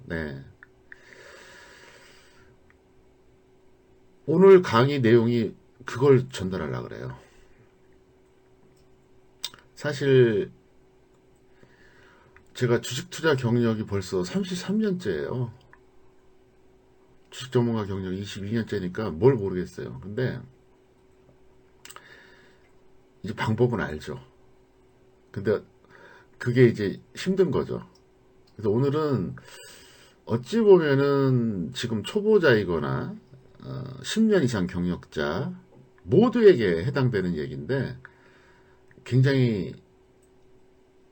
네. 오늘 강의 내용이 그걸 전달하려고 그래요. 사실 제가 주식 투자 경력이 벌써 33년째예요. 주식 전문가 경력이 22년째니까 뭘 모르겠어요. 근데 이제 방법은 알죠. 근데 그게 이제 힘든 거죠. 그래서 오늘은 어찌 보면은 지금 초보자이거나 10년 이상 경력자 모두에게 해당되는 얘기인데 굉장히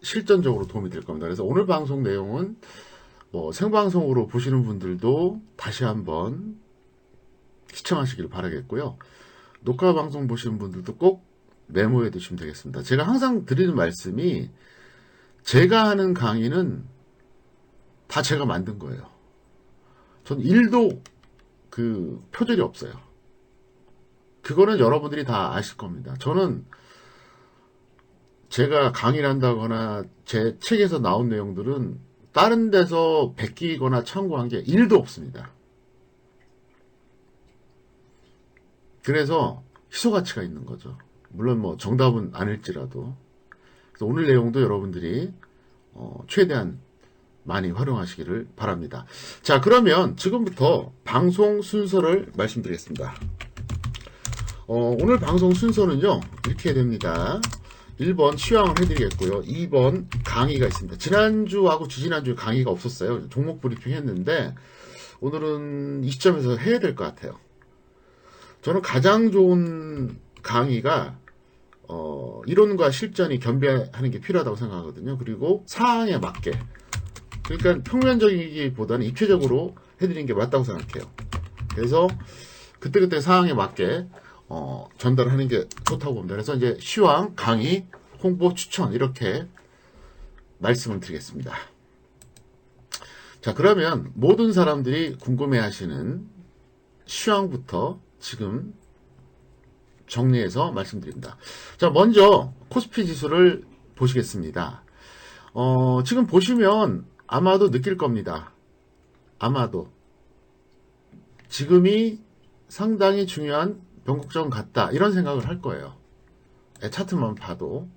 실전적으로 도움이 될 겁니다. 그래서 오늘 방송 내용은 뭐 생방송으로 보시는 분들도 다시 한번 시청하시길 바라겠고요. 녹화 방송 보시는 분들도 꼭 메모해 두시면 되겠습니다. 제가 항상 드리는 말씀이 제가 하는 강의는 다 제가 만든 거예요. 전 일도 그 표절이 없어요. 그거는 여러분들이 다 아실 겁니다. 저는 제가 강의를 한다거나 제 책에서 나온 내용들은 다른 데서 베끼거나 참고한 게 1도 없습니다. 그래서 희소 가치가 있는 거죠. 물론 뭐 정답은 아닐지라도. 그래서 오늘 내용도 여러분들이 최대한 많이 활용하시기를 바랍니다. 자, 그러면 지금부터 방송 순서를 말씀드리겠습니다. 오늘 방송 순서는요, 이렇게 됩니다. 1번 시황을 해드리겠고요. 2번 강의가 있습니다. 지난주하고 지지난주에 강의가 없었어요. 종목 브리핑 했는데 오늘은 이 시점에서 해야 될 것 같아요. 저는 가장 좋은 강의가 이론과 실전이 겸비하는 게 필요하다고 생각하거든요. 그리고 상황에 맞게, 그러니까 평면적이기보다는 입체적으로 해드리는 게 맞다고 생각해요. 그래서 그때그때 상황에 맞게 전달하는 게 좋다고 봅니다. 그래서 이제 시황, 강의, 홍보, 추천 이렇게 말씀을 드리겠습니다. 자, 그러면 모든 사람들이 궁금해하시는 시황부터 지금 정리해서 말씀드립니다. 자, 먼저 코스피 지수를 보시겠습니다. 지금 보시면 아마도 느낄 겁니다. 아마도 지금이 상당히 중요한 변곡점 같다, 이런 생각을 할 거예요. 차트만 봐도.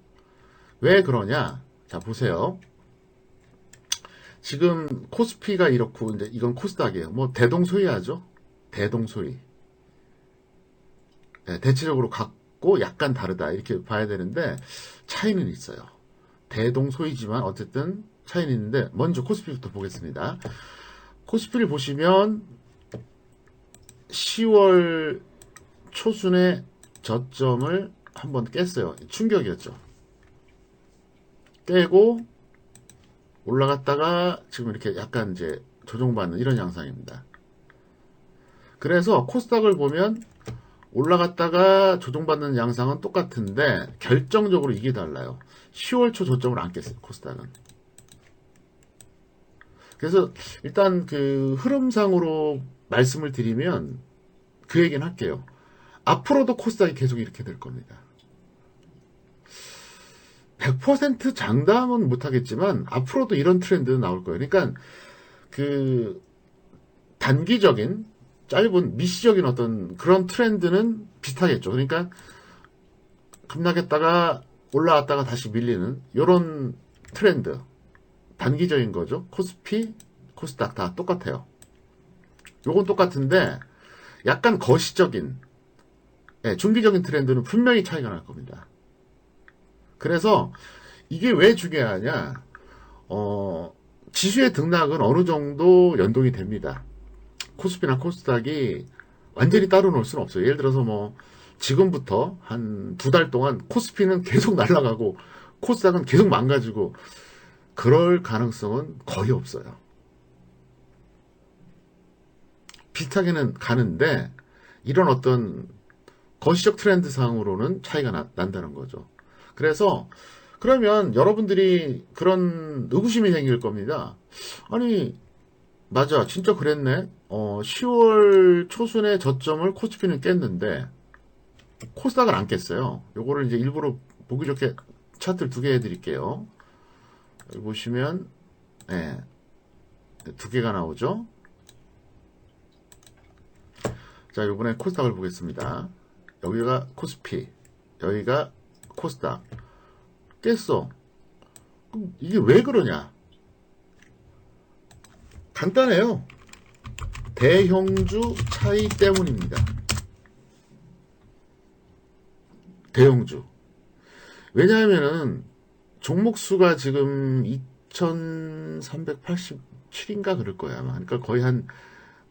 왜 그러냐? 자, 보세요. 지금 코스피가 이렇고, 이제 이건 코스닥이에요. 뭐 대동소이하죠. 대동소이. 대체적으로 같고 약간 다르다, 이렇게 봐야 되는데 차이는 있어요. 대동소이지만 어쨌든 차이는 있는데, 먼저 코스피부터 보겠습니다. 코스피를 보시면 10월 초순의 저점을 한번 깼어요. 충격이었죠. 깨고 올라갔다가 지금 이렇게 약간 이제 조정받는 이런 양상입니다. 그래서 코스닥을 보면 올라갔다가 조정받는 양상은 똑같은데 결정적으로 이게 달라요. 10월 초 저점을 안 깼어요, 코스닥은. 그래서 일단 그 흐름상으로 말씀을 드리면 그 얘기는 할게요. 앞으로도 코스닥이 계속 이렇게 될 겁니다. 100% 장담은 못하겠지만 앞으로도 이런 트렌드는 나올 거예요. 그러니까 그 단기적인 짧은 미시적인 어떤 그런 트렌드는 비슷하겠죠. 그러니까 급락했다가 올라왔다가 다시 밀리는 이런 트렌드, 단기적인 거죠. 코스피, 코스닥 다 똑같아요. 요건 똑같은데 약간 거시적인, 중기적인 트렌드는 분명히 차이가 날 겁니다. 그래서 이게 왜 중요하냐? 지수의 등락은 어느 정도 연동이 됩니다. 코스피나 코스닥이 완전히 따로 놓을 수는 없어요. 예를 들어서 뭐 지금부터 한 2달 동안 코스피는 계속 날아가고 코스닥은 계속 망가지고 그럴 가능성은 거의 없어요. 비슷하게는 가는데 이런 어떤 거시적 트렌드 상으로는 차이가 난다는 거죠. 그래서 그러면 여러분들이 그런 의구심이 생길 겁니다. 아니, 맞아, 진짜 그랬네. 10월 초순의 저점을 코스피는 깼는데 코스닥은 안 깼어요. 요거를 이제 일부러 보기 좋게 차트를 2개 해드릴게요. 여기 보시면, 예, 두 개가 나오죠. 자, 이번에 코스닥을 보겠습니다. 여기가 코스피, 여기가 코스닥. 깼어. 그럼 이게 왜 그러냐? 간단해요. 대형주 차이 때문입니다. 대형주. 왜냐하면은 종목 수가 지금 2387인가 그럴 거야, 아마. 그러니까 거의 한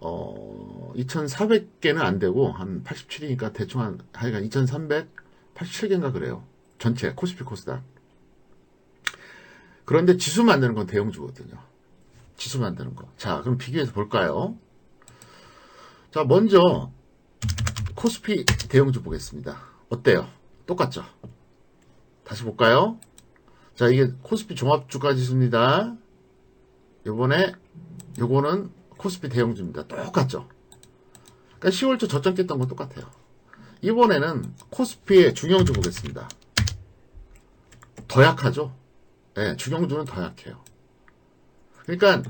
2400개는 안 되고 한 87이니까 대충 하여간 2387개인가 그래요. 전체 코스피 코스닥. 그런데 지수 만드는 건 대형주거든요. 지수 만드는 거. 자, 그럼 비교해서 볼까요? 자, 먼저 코스피 대형주 보겠습니다. 어때요? 똑같죠? 다시 볼까요? 자, 이게 코스피 종합주가 지수입니다. 요거는 코스피 대형주입니다. 똑같죠? 그러니까 10월 초 저점 깼던 건 똑같아요. 이번에는 코스피의 중형주 보겠습니다. 더 약하죠? 네, 중형주는 더 약해요. 그러니까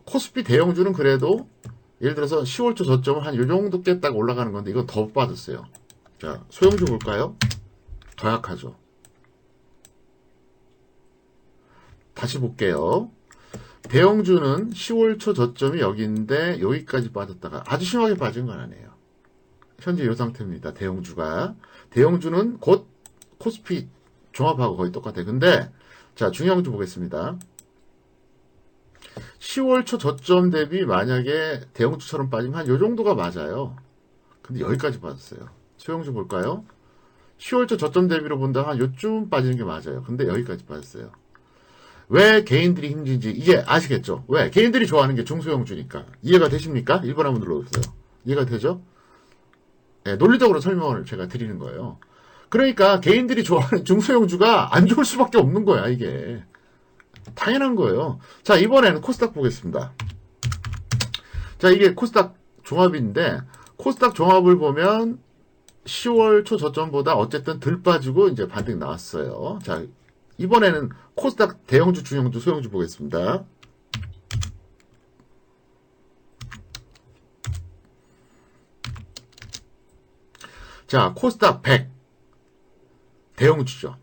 코스피 대형주는 그래도 예를 들어서 10월 초 저점을 한 요 정도 깼다가 올라가는 건데 이건 더 빠졌어요. 자, 소형주 볼까요? 더 약하죠. 다시 볼게요. 대형주는 10월 초 저점이 여기인데 여기까지 빠졌다가 아주 심하게 빠진 건 아니에요. 현재 이 상태입니다. 대형주가. 대형주는 곧 코스피 종합하고 거의 똑같아요. 근데 자, 중형주 보겠습니다. 10월 초 저점 대비 만약에 대형주처럼 빠지면 한 요 정도가 맞아요. 근데 여기까지 빠졌어요. 소형주 볼까요? 10월 초 저점 대비로 본다면 한 요쯤 빠지는 게 맞아요. 근데 여기까지 빠졌어요. 왜 개인들이 힘든지 이제 아시겠죠? 왜? 개인들이 좋아하는 게 중소형주니까. 이해가 되십니까? 1번 한번 눌러주세요. 이해가 되죠? 네, 논리적으로 설명을 제가 드리는 거예요. 그러니까 개인들이 좋아하는 중소형주가 안 좋을 수밖에 없는 거야, 이게. 당연한 거예요. 자, 이번에는 코스닥 보겠습니다. 자, 이게 코스닥 종합인데 코스닥 종합을 보면 10월 초 저점보다 어쨌든 덜 빠지고 이제 반등 나왔어요. 자, 이번에는 코스닥 대형주, 중형주, 소형주 보겠습니다. 자, 코스닥 100 대형주죠.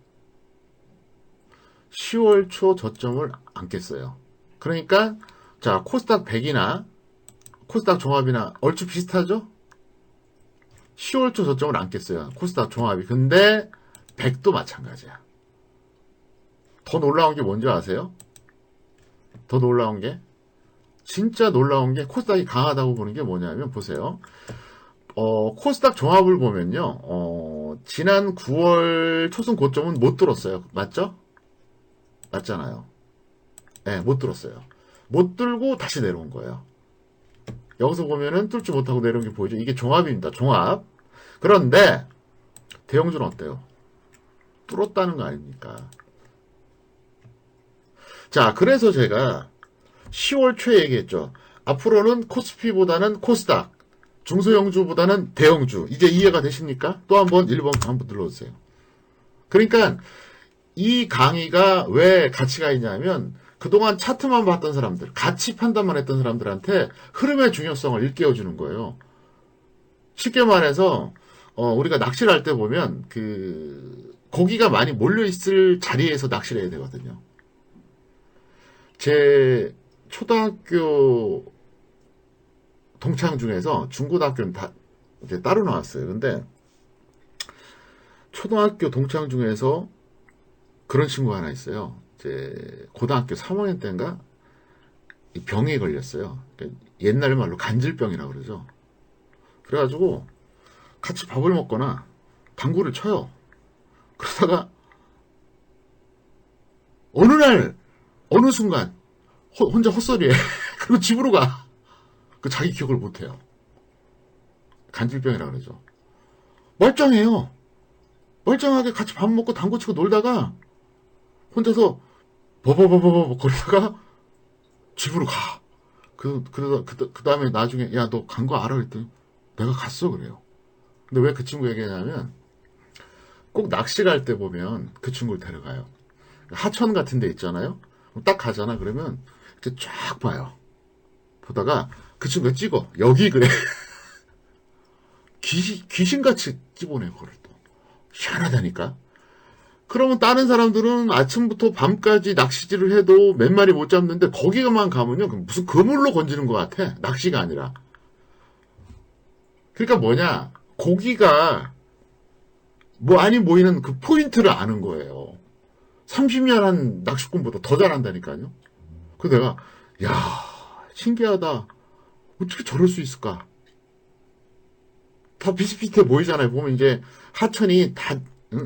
10월 초 저점을 안 깼어요. 그러니까 자, 코스닥 100이나 코스닥 종합이나 얼추 비슷하죠? 10월 초 저점을 안 깼어요. 코스닥 종합이. 근데 100도 마찬가지야. 더 놀라운 게 뭔지 아세요? 더 놀라운 게 진짜 놀라운 게 코스닥이 강하다고 보는 게 뭐냐면 보세요. 코스닥 종합을 보면요. 지난 9월 초순 고점은 못 뚫었어요. 맞죠? 맞잖아요. 네, 못 뚫었어요. 못 뚫고 다시 내려온 거예요. 여기서 보면은 뚫지 못하고 내려온 게 보이죠? 이게 종합입니다. 종합. 그런데 대형주는 어때요? 뚫었다는 거 아닙니까? 자, 그래서 제가 10월 초에 얘기했죠. 앞으로는 코스피보다는 코스닥, 중소형주보다는 대형주. 이제 이해가 되십니까? 또 한번 1번 한번 눌러주세요. 그러니까 이 강의가 왜 가치가 있냐면 그동안 차트만 봤던 사람들, 가치 판단만 했던 사람들한테 흐름의 중요성을 일깨워주는 거예요. 쉽게 말해서 우리가 낚시를 할 때 보면 고기가 많이 몰려있을 자리에서 낚시를 해야 되거든요. 제 초등학교 동창 중에서 중고등학교는 다 이제 따로 나왔어요. 근데 초등학교 동창 중에서 그런 친구가 하나 있어요. 이제 고등학교 3학년 때인가 병에 걸렸어요. 그러니까 옛날 말로 간질병이라고 그러죠. 그래가지고 같이 밥을 먹거나 당구를 쳐요. 그러다가 어느 날 어느 순간 혼자 헛소리해. 그리고 집으로 가. 그 자기 기억을 못해요. 간질병이라 그러죠. 멀쩡해요. 멀쩡하게 같이 밥 먹고 당구 치고 놀다가 혼자서 버버버버버 거리다가 집으로 가. 그 다음에 나중에 야, 너 간 거 알아? 그랬더니 내가 갔어 그래요. 근데 왜 그 친구 얘기하냐면 꼭 낚시 갈 때 보면 그 친구를 데려가요. 하천 같은 데 있잖아요. 딱 가잖아. 그러면 이렇게 쫙 봐요. 보다가 그 친구가 찍어. 여기 그래. 귀신같이 집어내, 그걸 또. 희한하다니까. 그러면 다른 사람들은 아침부터 밤까지 낚시질을 해도 몇 마리 못 잡는데 거기만 가면요. 무슨 그물로 건지는 것 같아. 낚시가 아니라. 그러니까 뭐냐. 고기가 뭐 아니 모이는 그 포인트를 아는 거예요. 30년 한 낚시꾼보다 더 잘한다니까요. 그 내가 야 신기하다. 어떻게 저럴 수 있을까? 다 비슷비슷해 보이잖아요. 보면 이제 하천이 다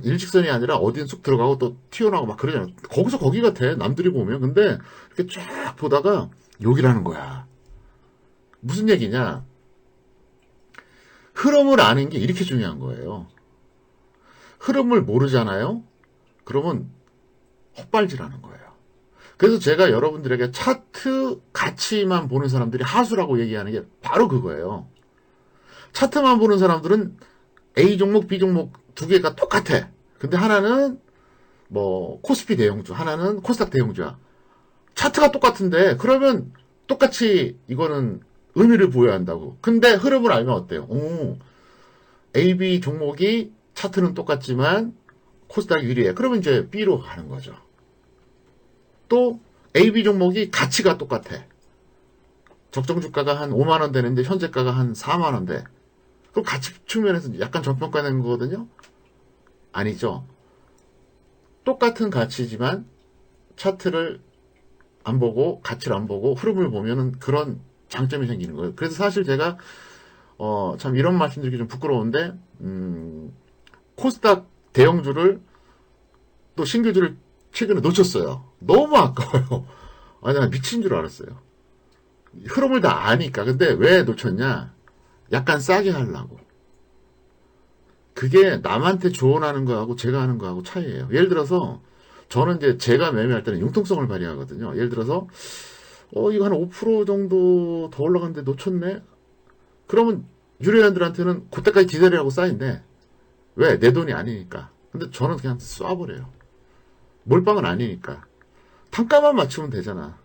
일직선이 아니라 어딘 쑥 들어가고 또 튀어나오고 막 그러잖아요. 거기서 거기 같아. 남들이 보면. 근데 이렇게 쫙 보다가 여기라는 거야. 무슨 얘기냐? 흐름을 아는 게 이렇게 중요한 거예요. 흐름을 모르잖아요? 그러면 헛발질하는 거예요. 그래서 제가 여러분들에게 차트 가치만 보는 사람들이 하수라고 얘기하는 게 바로 그거예요. 차트만 보는 사람들은 A 종목, B 종목 두 개가 똑같아. 근데 하나는 뭐 코스피 대형주, 하나는 코스닥 대형주야. 차트가 똑같은데 그러면 똑같이 이거는 의미를 보여야 한다고. 근데 흐름을 알면 어때요? 오, A, B 종목이 차트는 똑같지만 코스닥이 유리해. 그러면 이제 B로 가는 거죠. 또 A, B 종목이 가치가 똑같아. 적정 주가가 한 5만 원 되는데 현재가가 한 4만 원 돼. 그럼 가치 측면에서 약간 저평가된 거거든요. 아니죠. 똑같은 가치지만 차트를 안 보고 가치를 안 보고 흐름을 보면은 그런 장점이 생기는 거예요. 그래서 사실 제가 참 이런 말씀드리기 좀 부끄러운데 코스닥 대형주를 또 신규주를 최근에 놓쳤어요. 너무 아까워요. 아니 나 미친 줄 알았어요. 흐름을 다 아니까. 근데 왜 놓쳤냐? 약간 싸게 하려고. 그게 남한테 조언하는 거하고 제가 하는 거하고 차이예요. 예를 들어서 저는 이제 제가 매매할 때는 융통성을 발휘하거든요. 예를 들어서 이거 한 5% 정도 더 올라갔는데 놓쳤네. 그러면 유료연들한테는 그때까지 기다리라고 쌓인데 왜? 내 돈이 아니니까. 근데 저는 그냥 쏴버려요. 몰빵은 아니니까. 단가만 맞추면 되잖아.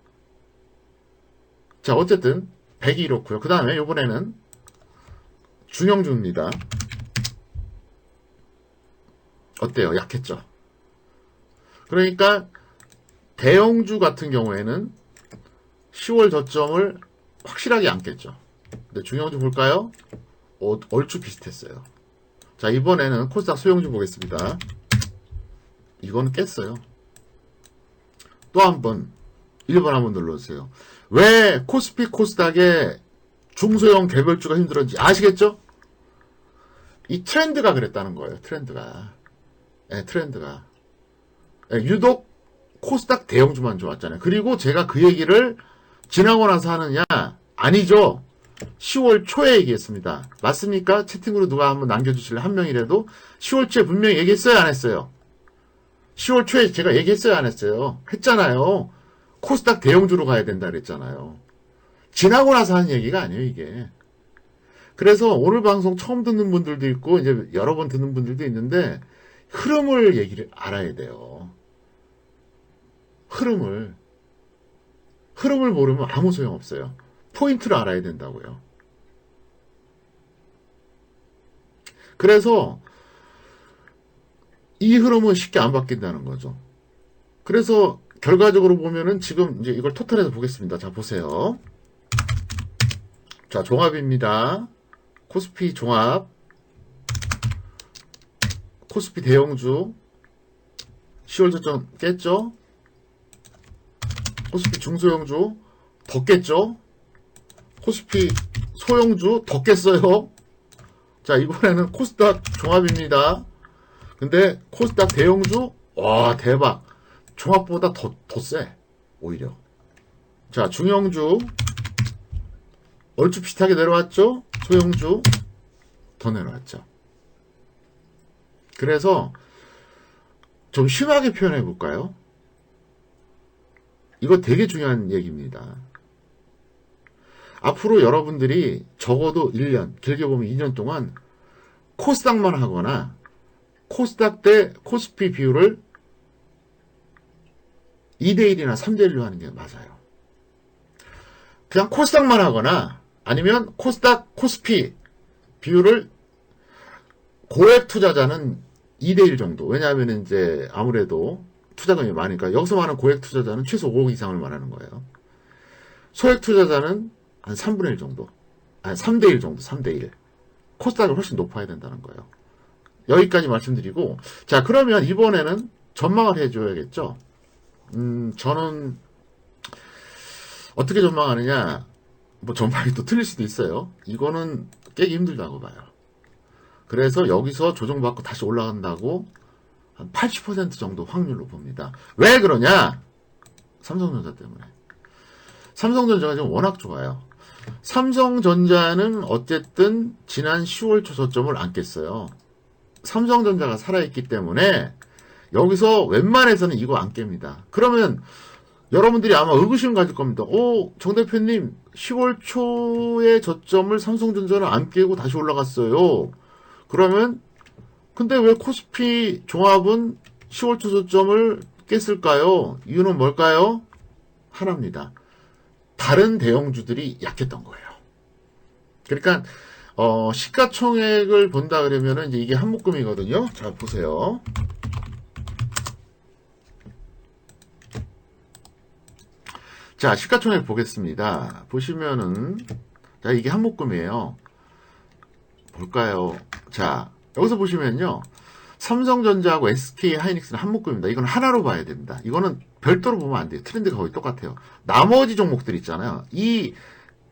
자, 어쨌든 100이 이렇고요. 그 다음에 이번에는 중형주입니다. 어때요? 약했죠? 그러니까 대형주 같은 경우에는 10월 저점을 확실하게 안겠죠. 근데 중형주 볼까요? 얼추 비슷했어요. 자, 이번에는 코스닥 소형주 보겠습니다. 이거는 깼어요. 또 한번 1번 한번 눌러주세요. 왜 코스피 코스닥의 중소형 개별주가 힘들었는지 아시겠죠? 이 트렌드가 그랬다는 거예요. 트렌드가. 네, 트렌드가. 네, 유독 코스닥 대형주만 좋았잖아요. 그리고 제가 그 얘기를 지나고 나서 하느냐? 아니죠. 10월 초에 얘기했습니다. 맞습니까? 채팅으로 누가 한번 남겨주실래? 한 명이라도. 10월 초에 분명히 얘기했어요? 안 했어요? 10월 초에 제가 얘기했어요? 안 했어요? 했잖아요. 코스닥 대형주로 가야 된다 그랬잖아요. 지나고 나서 하는 얘기가 아니에요, 이게. 그래서 오늘 방송 처음 듣는 분들도 있고, 이제 여러 번 듣는 분들도 있는데, 흐름을 얘기를 알아야 돼요. 흐름을 모르면 아무 소용 없어요. 포인트를 알아야 된다고요. 그래서 이 흐름은 쉽게 안 바뀐다는 거죠. 그래서 결과적으로 보면은 지금 이제 이걸 토탈해서 보겠습니다. 자, 보세요. 자, 종합입니다. 코스피 종합. 코스피 대형주 10월 저점 깼죠? 코스피 중소형주 더 깼죠? 코스피 소형주 더 깼어요. 자, 이번에는 코스닥 종합입니다. 근데 코스닥 대형주 와 대박. 종합보다 더 세. 오히려. 자, 중형주 얼추 비슷하게 내려왔죠? 소형주 더 내려왔죠. 그래서 좀 심하게 표현해 볼까요? 이거 되게 중요한 얘기입니다. 앞으로 여러분들이 적어도 1년, 길게 보면 2년 동안 코스닥만 하거나 코스닥 대 코스피 비율을 2대1이나 3대1로 하는 게 맞아요. 그냥 코스닥만 하거나 아니면 코스닥, 코스피 비율을 고액 투자자는 2대1 정도. 왜냐하면 이제 아무래도 투자금이 많으니까 여기서 말하는 고액 투자자는 최소 5억 이상을 말하는 거예요. 소액 투자자는 한 3분의 1 정도. 아니 3대1 정도. 3대1. 코스닥이 훨씬 높아야 된다는 거예요. 여기까지 말씀드리고 자 그러면 이번에는 전망을 해줘야겠죠. 저는 어떻게 전망하느냐 뭐 전망이 또 틀릴 수도 있어요. 이거는 깨기 힘들다고 봐요. 그래서 여기서 조정받고 다시 올라간다고 한 80% 정도 확률로 봅니다. 왜 그러냐? 삼성전자 때문에. 삼성전자가 지금 워낙 좋아요. 삼성전자는 어쨌든 지난 10월 초 저점을 안 깼어요. 삼성전자가 살아있기 때문에 여기서 웬만해서는 이거 안 깹니다. 그러면 여러분들이 아마 의구심 가질 겁니다. 정 대표님 10월 초의 저점을 삼성전자는 안 깨고 다시 올라갔어요. 그러면 근데 왜 코스피 종합은 10월 초 저점을 깼을까요? 이유는 뭘까요? 하나입니다. 다른 대형주들이 약했던 거예요. 그러니까 시가총액을 본다 그러면은 이제 이게 한 묶음이거든요. 자 보세요. 자 시가총액 보겠습니다. 보시면은 자 이게 한 묶음이에요. 볼까요? 자 여기서 보시면요. 삼성전자하고 SK 하이닉스는 한 묶음입니다. 이건 하나로 봐야 됩니다. 이거는 별도로 보면 안 돼요. 트렌드가 거의 똑같아요. 나머지 종목들 있잖아요. 이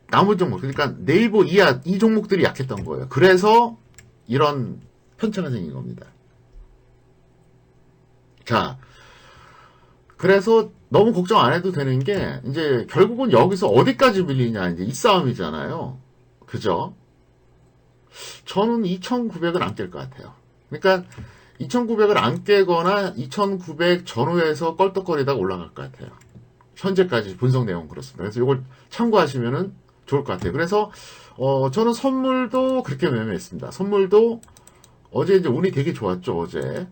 나머지 종목, 그러니까 네이버 이하 이 종목들이 약했던 거예요. 그래서 이런 편차가 생긴 겁니다. 자, 그래서 너무 걱정 안 해도 되는 게 이제 결국은 여기서 어디까지 밀리냐 이제 이 싸움이잖아요. 그죠? 저는 2,900은 안 깰 것 같아요. 그러니까 2,900을 안 깨거나 2,900 전후에서 껄떡거리다가 올라갈 것 같아요. 현재까지 분석 내용 그렇습니다. 그래서 이걸 참고하시면 좋을 것 같아요. 그래서 저는 선물도 그렇게 매매했습니다. 선물도 어제 이제 운이 되게 좋았죠. 어제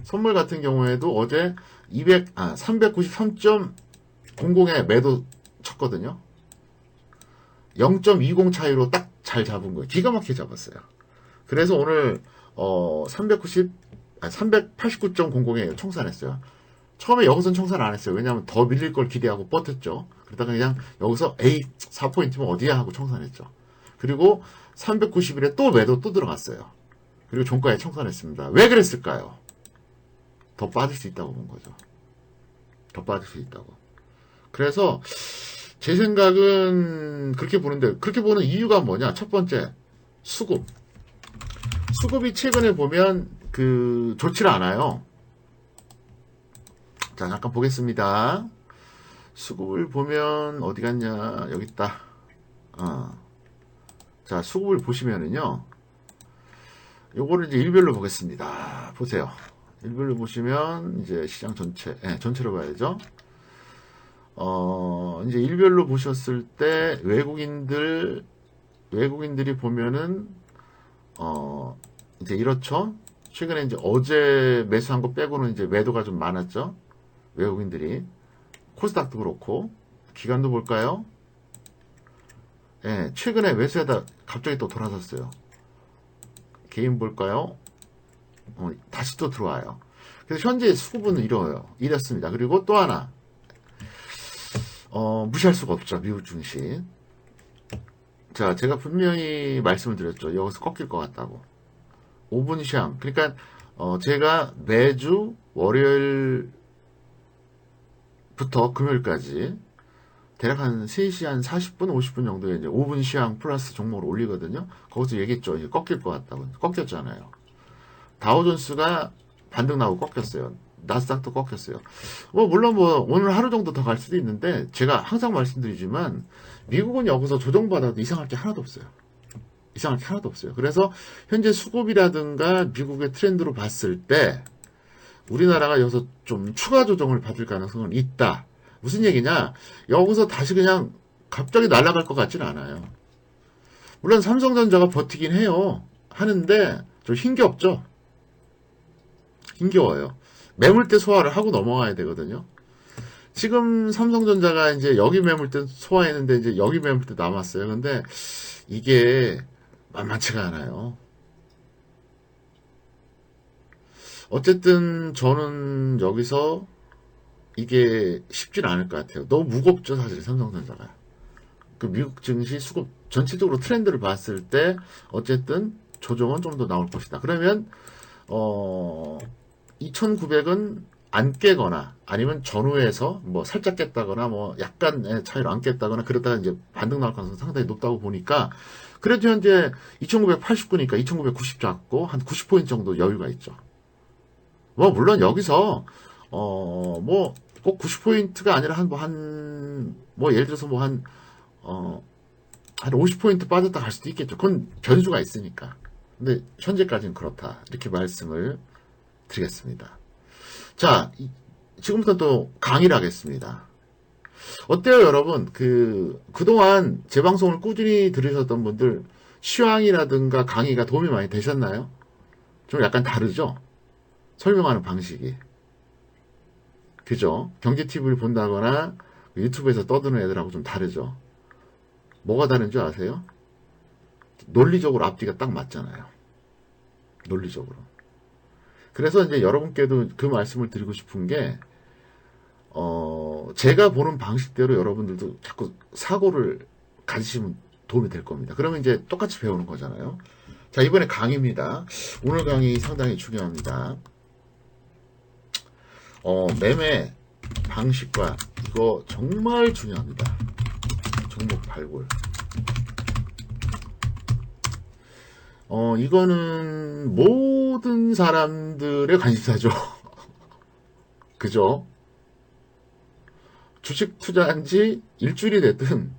선물 같은 경우에도 어제 393.00에 매도 쳤거든요. 0.20 차이로 딱 잘 잡은 거예요. 기가 막히게 잡았어요. 그래서 오늘 389.00에 청산했어요. 처음에 여기서는 청산 안 했어요. 왜냐하면 더 밀릴 걸 기대하고 버텼죠. 그러다가 그냥 여기서 4포인트면 어디야 하고 청산했죠. 그리고 391에 또 매도 또 들어갔어요. 그리고 종가에 청산했습니다. 왜 그랬을까요? 더 빠질 수 있다고 본 거죠. 더 빠질 수 있다고. 그래서 제 생각은 그렇게 보는데 그렇게 보는 이유가 뭐냐? 첫 번째 수급. 수급이 최근에 보면 좋지 않아요. 자 잠깐 보겠습니다. 수급을 보면 어디 갔냐? 여기 있다. 자 수급을 보시면은요. 요거를 이제 일별로 보겠습니다. 보세요. 일별로 보시면 이제 시장 전체, 전체로 봐야죠. 이제 일별로 보셨을 때 외국인들이 보면은 이제 이렇죠. 최근에 이제 어제 매수한 거 빼고는 이제 매도가 좀 많았죠. 외국인들이 코스닥도 그렇고 기간도 볼까요? 최근에 매수하다 갑자기 또 돌아섰어요. 개인 볼까요? 다시 또 들어와요. 그래서 현재 수급은 이렇습니다. 그리고 또 하나 무시할 수가 없죠. 미국 증시. 자, 제가 분명히 말씀을 드렸죠. 여기서 꺾일 것 같다고. 5분 시황. 그러니까 제가 매주 월요일부터 금요일까지 대략 한 3시 한 40분, 50분 정도에 이제 5분 시황 플러스 종목을 올리거든요. 거기서 얘기했죠. 이제 꺾일 것 같다고. 꺾였잖아요. 다우존스가 반등 나오고 꺾였어요. 나스닥도 꺾였어요. 물론 오늘 하루 정도 더 갈 수도 있는데 제가 항상 말씀드리지만 미국은 여기서 조정받아도 이상할 게 하나도 없어요. 이상할 게 하나도 없어요. 그래서 현재 수급이라든가 미국의 트렌드로 봤을 때 우리나라가 여기서 좀 추가 조정을 받을 가능성은 있다. 무슨 얘기냐? 여기서 다시 그냥 갑자기 날아갈 것 같지는 않아요. 물론 삼성전자가 버티긴 해요. 하는데 좀 힘겹죠? 힘겨워요. 매물대 소화를 하고 넘어가야 되거든요. 지금 삼성전자가 이제 여기 매물대 소화했는데 이제 여기 매물대 남았어요. 근데 이게 만만치가 않아요. 어쨌든 저는 여기서 이게 쉽진 않을 것 같아요. 너무 무겁죠, 사실 삼성전자가. 그 미국 증시 수급 전체적으로 트렌드를 봤을 때 어쨌든 조정은 좀 더 나올 것이다. 그러면 2900은 안 깨거나 아니면 전후에서 뭐 살짝 깼다거나 뭐 약간의 차이로 안 깼다거나 그러다가 이제 반등 나올 가능성이 상당히 높다고 보니까 그래도 현재 2989니까 2990 잡고 한 90포인트 정도 여유가 있죠. 뭐 물론 여기서 뭐 꼭 90포인트가 아니라 뭐 예를 들어서 뭐 한 50포인트 빠졌다 갈 수도 있겠죠. 그건 변수가 있으니까. 근데 현재까지는 그렇다. 이렇게 말씀을 드리겠습니다. 자, 지금부터 또 강의를 하겠습니다. 어때요, 여러분? 그동안 제 방송을 꾸준히 들으셨던 분들, 시황이라든가 강의가 도움이 많이 되셨나요? 좀 약간 다르죠? 설명하는 방식이. 그죠? 경제TV를 본다거나 유튜브에서 떠드는 애들하고 좀 다르죠? 뭐가 다른 줄 아세요? 논리적으로 앞뒤가 딱 맞잖아요. 논리적으로. 그래서 이제 여러분께도 그 말씀을 드리고 싶은 게, 제가 보는 방식대로 여러분들도 자꾸 사고를 가지시면 도움이 될 겁니다. 그러면 이제 똑같이 배우는 거잖아요. 자, 이번에 강의입니다. 오늘 강의 상당히 중요합니다. 매매 방식과 이거 정말 중요합니다. 종목 발굴. 이거는 모든 사람들의 관심사죠. 그죠? 주식 투자한 지 일주일이 됐든,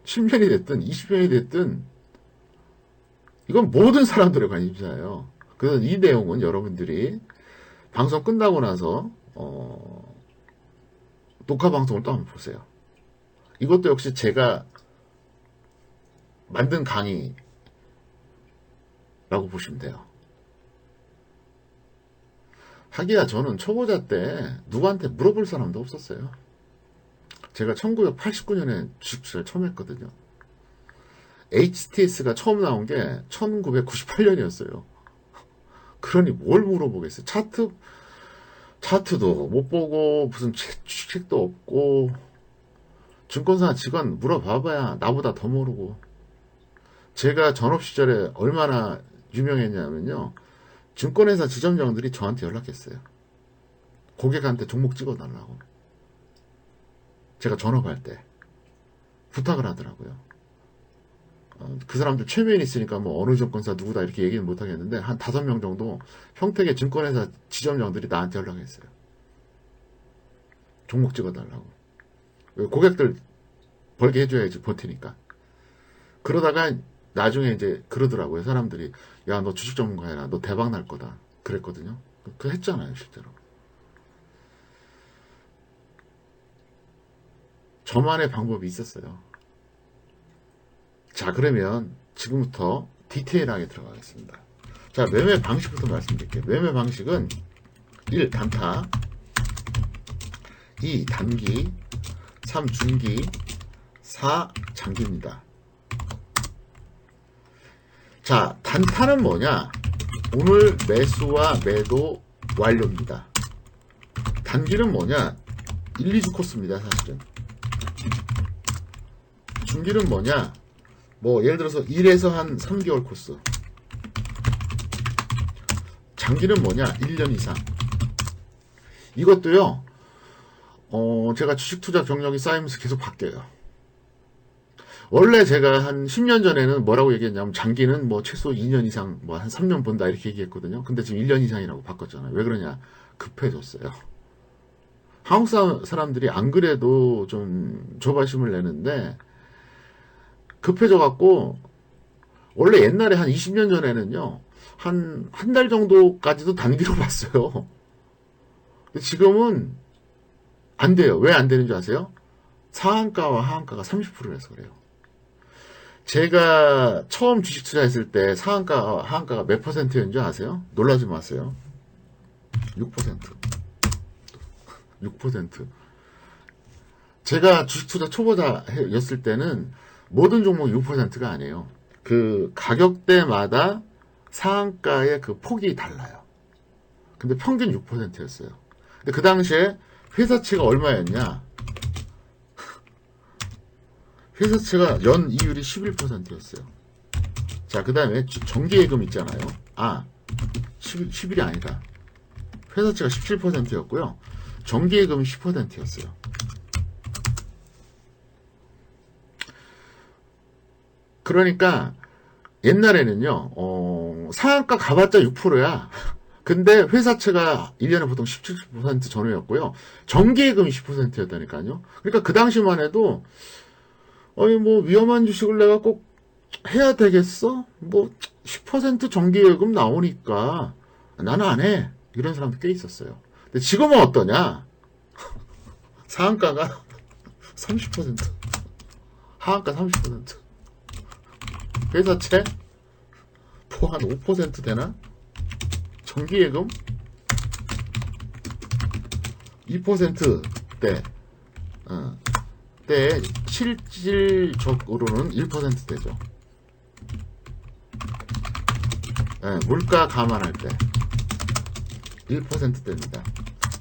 10년이 됐든, 20년이 됐든, 이건 모든 사람들의 관심사예요. 그래서 이 내용은 여러분들이 방송 끝나고 나서, 녹화 방송을 또 한번 보세요. 이것도 역시 제가 만든 강의라고 보시면 돼요. 하기야 저는 초보자 때 누구한테 물어볼 사람도 없었어요. 제가 1989년에 주식 투자를 처음 했거든요. HTS가 처음 나온 게 1998년이었어요. 그러니 뭘 물어보겠어요. 차트도 못 보고 무슨 주식도 없고 증권사 직원 물어봐봐야 나보다 더 모르고. 제가 전업 시절에 얼마나 유명했냐면요. 증권회사 지점장들이 저한테 연락했어요. 고객한테 종목 찍어달라고. 제가 전업할 때 부탁을 하더라고요. 그 사람들 최면이 있으니까 뭐 어느 증권사 누구다 이렇게 얘기는 못하겠는데 한 5명 정도 평택의 증권회사 지점장들이 나한테 연락했어요. 종목 찍어달라고. 고객들 벌게 해줘야지 버티니까. 그러다가 나중에 이제 그러더라고요. 사람들이 야 너 주식 전문가야. 너 대박 날 거다. 그랬거든요. 그 했잖아요. 실제로. 저만의 방법이 있었어요. 자, 그러면 지금부터 디테일하게 들어가겠습니다. 자, 매매 방식부터 말씀드릴게요. 매매 방식은 1. 단타 2. 단기 3. 중기 4. 장기입니다. 자, 단타는 뭐냐? 오늘 매수와 매도 완료입니다. 단기는 뭐냐? 1, 2주 코스입니다, 사실은. 중기는 뭐냐? 뭐 예를 들어서 1에서 한 3개월 코스. 장기는 뭐냐? 1년 이상. 이것도요. 제가 주식 투자 경력이 쌓이면서 계속 바뀌어요. 원래 제가 한 10년 전에는 뭐라고 얘기했냐면 장기는 뭐 최소 2년 이상 뭐 한 3년 본다 이렇게 얘기했거든요. 근데 지금 1년 이상이라고 바꿨잖아요. 왜 그러냐? 급해졌어요. 한국 사람들이 안 그래도 좀 조바심을 내는데 급해져 갖고 원래 옛날에 한 20년 전에는요. 한 달 정도까지도 단기로 봤어요. 근데 지금은 안 돼요. 왜 안 되는 줄 아세요? 상한가와 하한가가 30%라서 그래요. 제가 처음 주식 투자했을 때 상한가, 하한가가 몇 %였는지 아세요? 놀라지 마세요. 6%. 6%. 제가 주식 투자 초보자였을 때는 모든 종목이 6%가 아니에요. 그 가격대마다 상한가의 그 폭이 달라요. 근데 평균 6%였어요. 근데 그 당시에 회사채가 얼마였냐? 회사채가 연 이율이 11%였어요. 자, 그 다음에 정기예금 있잖아요. 11이 아니다. 회사채가 17%였고요. 정기예금이 10%였어요. 그러니까 옛날에는요, 상한가 가봤자 6%야. 근데 회사채가 1년에 보통 17% 전후였고요. 정기예금이 10%였다니까요. 그러니까 그 당시만 해도, 뭐, 위험한 주식을 내가 꼭 해야 되겠어? 뭐, 10% 정기예금 나오니까 나는 안 해. 이런 사람도 꽤 있었어요. 근데 지금은 어떠냐? 상한가가 30%. 하한가 30%. 회사채? 뭐 한 5% 되나? 정기예금? 2%대. 때 실질적으로는 1% 되죠. 물가 감안할 때 1%대입니다.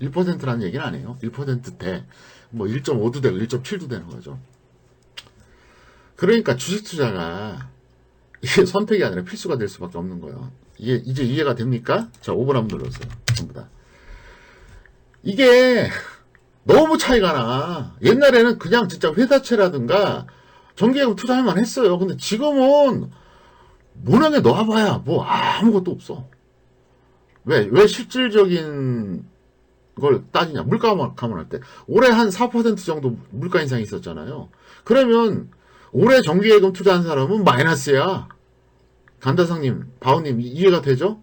1%라는 얘기는 아니에요. 1%대. 뭐 1.5도 되고 1.7도 되는 거죠. 그러니까 주식 투자가 이게 선택이 아니라 필수가 될 수밖에 없는 거예요. 이게 이제 이해가 됩니까? 자, 5번 한번 눌러주세요. 전부 다. 이게 너무 차이가 나. 옛날에는 그냥 진짜 회사채라든가 정기예금 투자할만 했어요. 근데 지금은 모양에 넣어봐야 뭐 아무것도 없어. 왜 실질적인 걸 따지냐. 물가 감안할 때. 올해 한 4% 정도 물가 인상이 있었잖아요. 그러면 올해 정기예금 투자한 사람은 마이너스야. 간다상님, 바우님 이해가 되죠?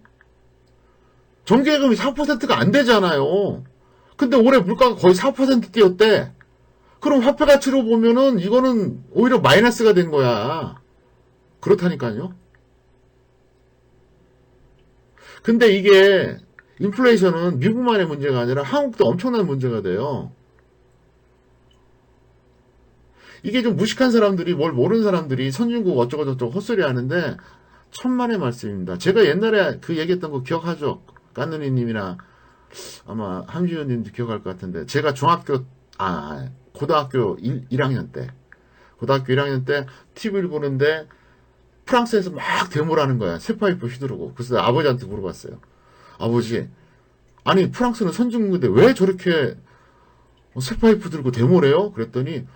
정기예금이 4%가 안 되잖아요. 근데 올해 물가가 거의 4% 뛰었대. 그럼 화폐 가치로 보면은 이거는 오히려 마이너스가 된 거야. 그렇다니까요. 근데 이게 인플레이션은 미국만의 문제가 아니라 한국도 엄청난 문제가 돼요. 이게 좀 무식한 사람들이, 뭘 모르는 사람들이 선진국 어쩌고저쩌고 헛소리 하는데 천만의 말씀입니다. 제가 옛날에 그 얘기했던 거 기억하죠? 깐누리님이나 아마 함지훈님도 기억할 것 같은데, 제가 고등학교 1학년 때 TV를 보는데 프랑스에서 막 데모를 하는 거야. 쇠파이프 휘두르고. 그래서 아버지한테 물어봤어요. 아버지, 아니 프랑스는 선진국인데 왜 저렇게 쇠파이프 들고 데모를 해요? 그랬더니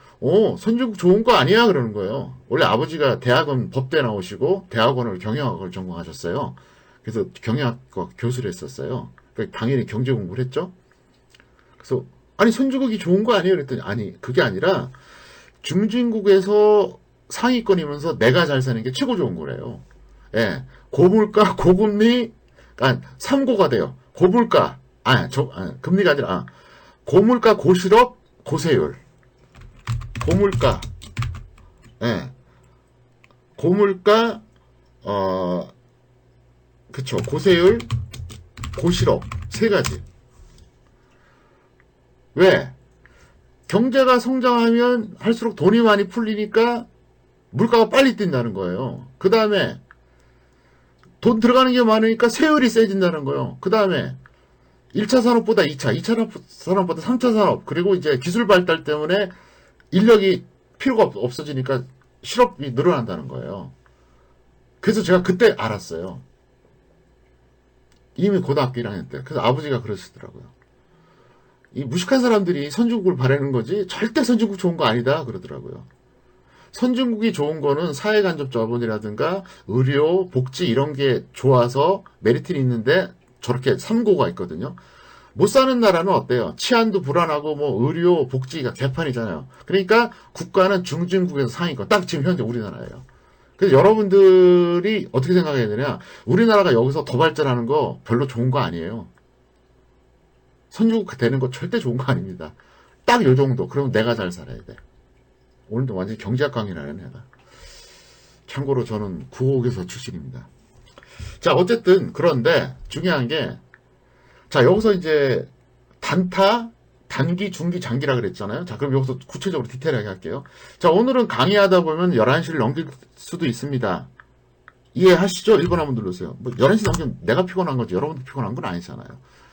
선진국 좋은 거 아니야? 그러는 거예요. 원래 아버지가 대학원 법대 나오시고 대학원을 경영학을 전공하셨어요. 그래서 경영학과 교수를 했었어요. 그러니까 당연히 경제 공부를 했죠. 그래서 아니 선진국이 좋은 거 아니에요? 그랬더니 아니 그게 아니라 중진국에서 상위권이면서 내가 잘 사는 게 최고 좋은 거래요. 예, 고물가 고금리, 그러니까 3고가 돼요. 고물가 금리가 아니라 고물가 고실업 고세율. 고물가, 고물가, 그쵸. 고세율, 고실업. 세 가지. 왜? 경제가 성장하면 할수록 돈이 많이 풀리니까 물가가 빨리 뛴다는 거예요. 그 다음에 돈 들어가는 게 많으니까 세율이 세진다는 거예요. 그 다음에 1차 산업보다 2차, 2차 산업보다 3차 산업, 그리고 이제 기술 발달 때문에 인력이 필요가 없어지니까 실업이 늘어난다는 거예요. 그래서 제가 그때 알았어요. 이미 고등학교 1학년 때. 그래서 아버지가 그러시더라고요. 이 무식한 사람들이 선진국을 바라는 거지 절대 선진국 좋은 거 아니다 그러더라고요. 선진국이 좋은 거는 사회간접 자본이라든가 의료, 복지 이런 게 좋아서 메리트는 있는데 저렇게 3고가 있거든요. 못 사는 나라는 어때요? 치안도 불안하고 뭐 의료, 복지가 개판이잖아요. 그러니까 국가는 중진국에서 상위권. 딱 지금 현재 우리나라예요. 그래서 여러분들이 어떻게 생각해야 되냐? 우리나라가 여기서 더 발전하는 거 별로 좋은 거 아니에요. 선진국 되는 거 절대 좋은 거 아닙니다. 딱 요 정도. 그러면 내가 잘 살아야 돼. 오늘도 완전히 경제학 강의를 하는 애다. 참고로 저는 구호교사 출신입니다. 자, 어쨌든 그런데 중요한 게, 자, 여기서 이제 단타, 단기, 중기, 장기라 그랬잖아요. 자, 그럼 여기서 구체적으로 디테일하게 할게요. 자, 오늘은 강의하다 보면 11시를 넘길 수도 있습니다. 이해하시죠? 1번 한번 눌러주세요. 뭐 11시 넘기면 내가 피곤한 거지 여러분도 피곤한 건 아니잖아요.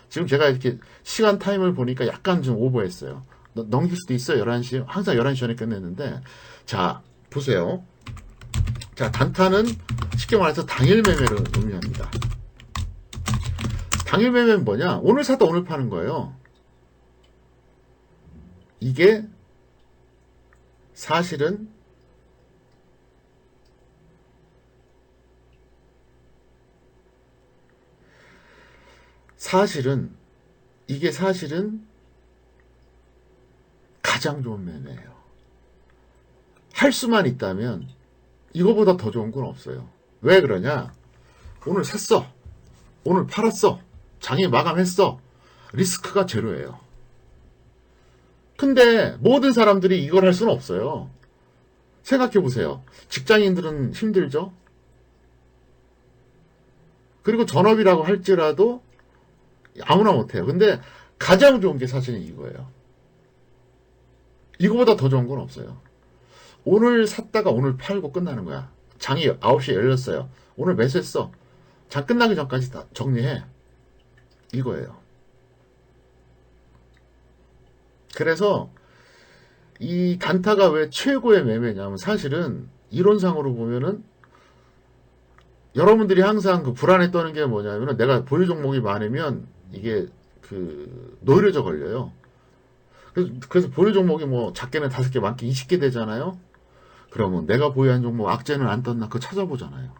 지금 제가 이렇게 시간 타임을 보니까 약간 좀 오버했어요. 넘길 수도 있어요. 11시. 항상 11시 전에 끝냈는데. 자, 보세요. 자, 단타는 쉽게 말해서 당일 매매를 의미합니다. 당일 매매는 뭐냐? 오늘 샀다 오늘 파는 거예요. 이게 사실은 이게 사실은 가장 좋은 매매예요. 할 수만 있다면 이거보다 더 좋은 건 없어요. 왜 그러냐? 오늘 샀어. 오늘 팔았어. 장이 마감했어. 리스크가 제로예요. 근데 모든 사람들이 이걸 할 수는 없어요. 생각해 보세요. 직장인들은 힘들죠? 그리고 전업이라고 할지라도 아무나 못해요. 근데 가장 좋은 게 사실은 이거예요. 이거보다 더 좋은 건 없어요. 오늘 샀다가 오늘 팔고 끝나는 거야. 장이 9시에 열렸어요. 오늘 매수했어. 장 끝나기 전까지 다 정리해. 이거예요. 그래서 이 단타가 왜 최고의 매매냐면 사실은 이론상으로 보면은 여러분들이 항상 그 불안에 떠는 게 뭐냐면 내가 보유 종목이 많으면 이게 그 노이로제 걸려요. 그래서 보유 종목이 뭐 작게는 5개 많게 20개 되잖아요. 그러면 내가 보유한 종목 악재는 안 떴나 그거 찾아보잖아요.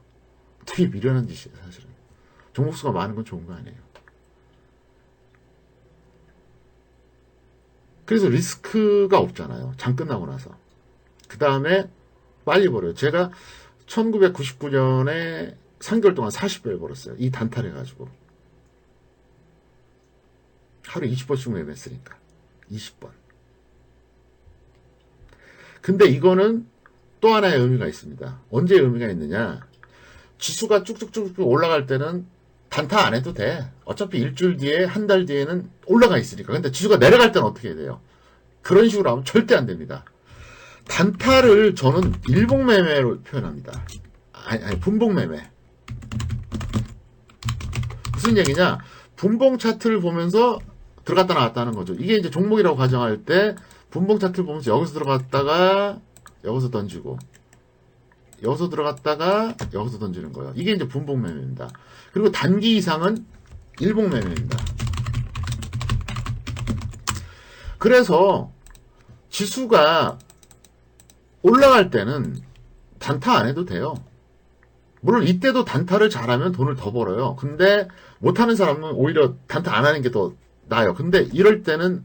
되게 미련한 짓이에요 사실은. 종목 수가 많은 건 좋은 거 아니에요. 그래서 리스크가 없잖아요. 장 끝나고 나서. 그 다음에 빨리 벌어요. 제가 1999년에 3개월 동안 40배를 벌었어요. 이 단타를 해가지고. 하루에 20번씩 매매했으니까. 20번. 근데 이거는 또 하나의 의미가 있습니다. 언제 의미가 있느냐. 지수가 쭉쭉쭉 올라갈 때는 단타 안 해도 돼. 어차피 일주일 뒤에 한 달 뒤에는 올라가 있으니까. 근데 지수가 내려갈 때는 어떻게 해야 돼요? 그런 식으로 하면 절대 안 됩니다. 단타를 저는 일봉매매로 표현합니다. 아니 분봉매매. 무슨 얘기냐? 분봉 차트를 보면서 들어갔다 나왔다 하는 거죠. 이게 이제 종목이라고 가정할 때 분봉 차트를 보면서 여기서 들어갔다가 여기서 던지고 여기서 들어갔다가 여기서 던지는 거예요. 이게 이제 분봉매매입니다. 그리고 단기 이상은 일봉매매입니다. 그래서 지수가 올라갈 때는 단타 안 해도 돼요. 물론 이때도 단타를 잘하면 돈을 더 벌어요. 근데 못하는 사람은 오히려 단타 안 하는 게 더 나아요. 근데 이럴 때는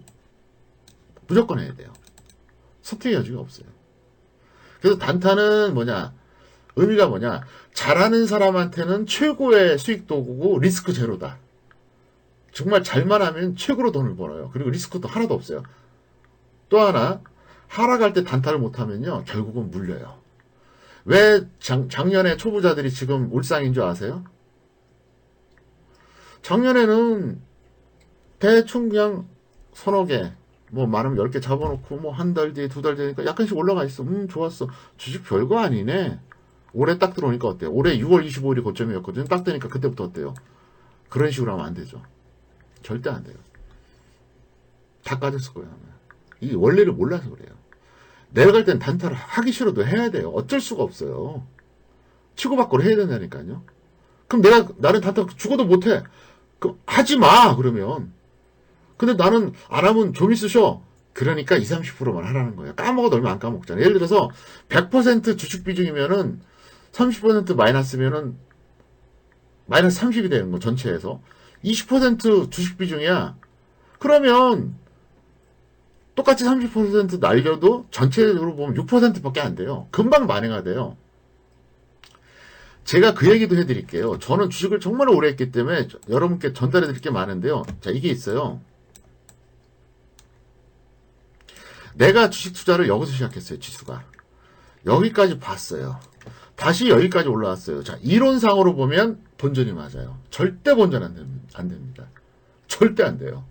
무조건 해야 돼요. 선택의 여지가 없어요. 그래서 단타는 뭐냐? 의미가 뭐냐? 잘하는 사람한테는 최고의 수익 도구고 리스크 제로다. 정말 잘만 하면 최고로 돈을 벌어요. 그리고 리스크도 하나도 없어요. 또 하나, 하락할 때 단타를 못하면요, 결국은 물려요. 왜 작년에 초보자들이 지금 울상인 줄 아세요? 작년에는 대충 그냥 서너 개, 뭐 많으면 10개 잡아놓고 뭐 한 달 뒤에 2달 되니까 약간씩 올라가 있어. 좋았어. 주식 별거 아니네. 올해 딱 들어오니까 어때요? 올해 6월 25일이 고점이었거든요. 딱 되니까 그때부터 어때요? 그런 식으로 하면 안 되죠. 절대 안 돼요. 다 까졌을 거예요. 이 원리를 몰라서 그래요. 내려갈 땐 단타를 하기 싫어도 해야 돼요. 어쩔 수가 없어요. 치고받고로 해야 된다니까요. 그럼 나는 단타 죽어도 못해. 그럼 하지 마, 그러면. 근데 나는 안 하면 좀 있으셔. 그러니까 20, 30%만 하라는 거예요. 까먹어도 얼마 안 까먹잖아요. 예를 들어서 100% 주식 비중이면은 30% 마이너스면은 마이너스 30이 되는 거 전체에서 20% 주식 비중이야. 그러면 똑같이 30% 날려도 전체적으로 보면 6%밖에 안 돼요. 금방 만회가 돼요. 제가 그 얘기도 해드릴게요. 저는 주식을 정말 오래 했기 때문에 여러분께 전달해 드릴 게 많은데요. 자, 이게 있어요. 내가 주식 투자를 여기서 시작했어요. 지수가. 여기까지 봤어요. 다시 여기까지 올라왔어요. 자, 이론상으로 보면 본전이 맞아요. 절대 본전 안 됩니다. 절대 안 돼요.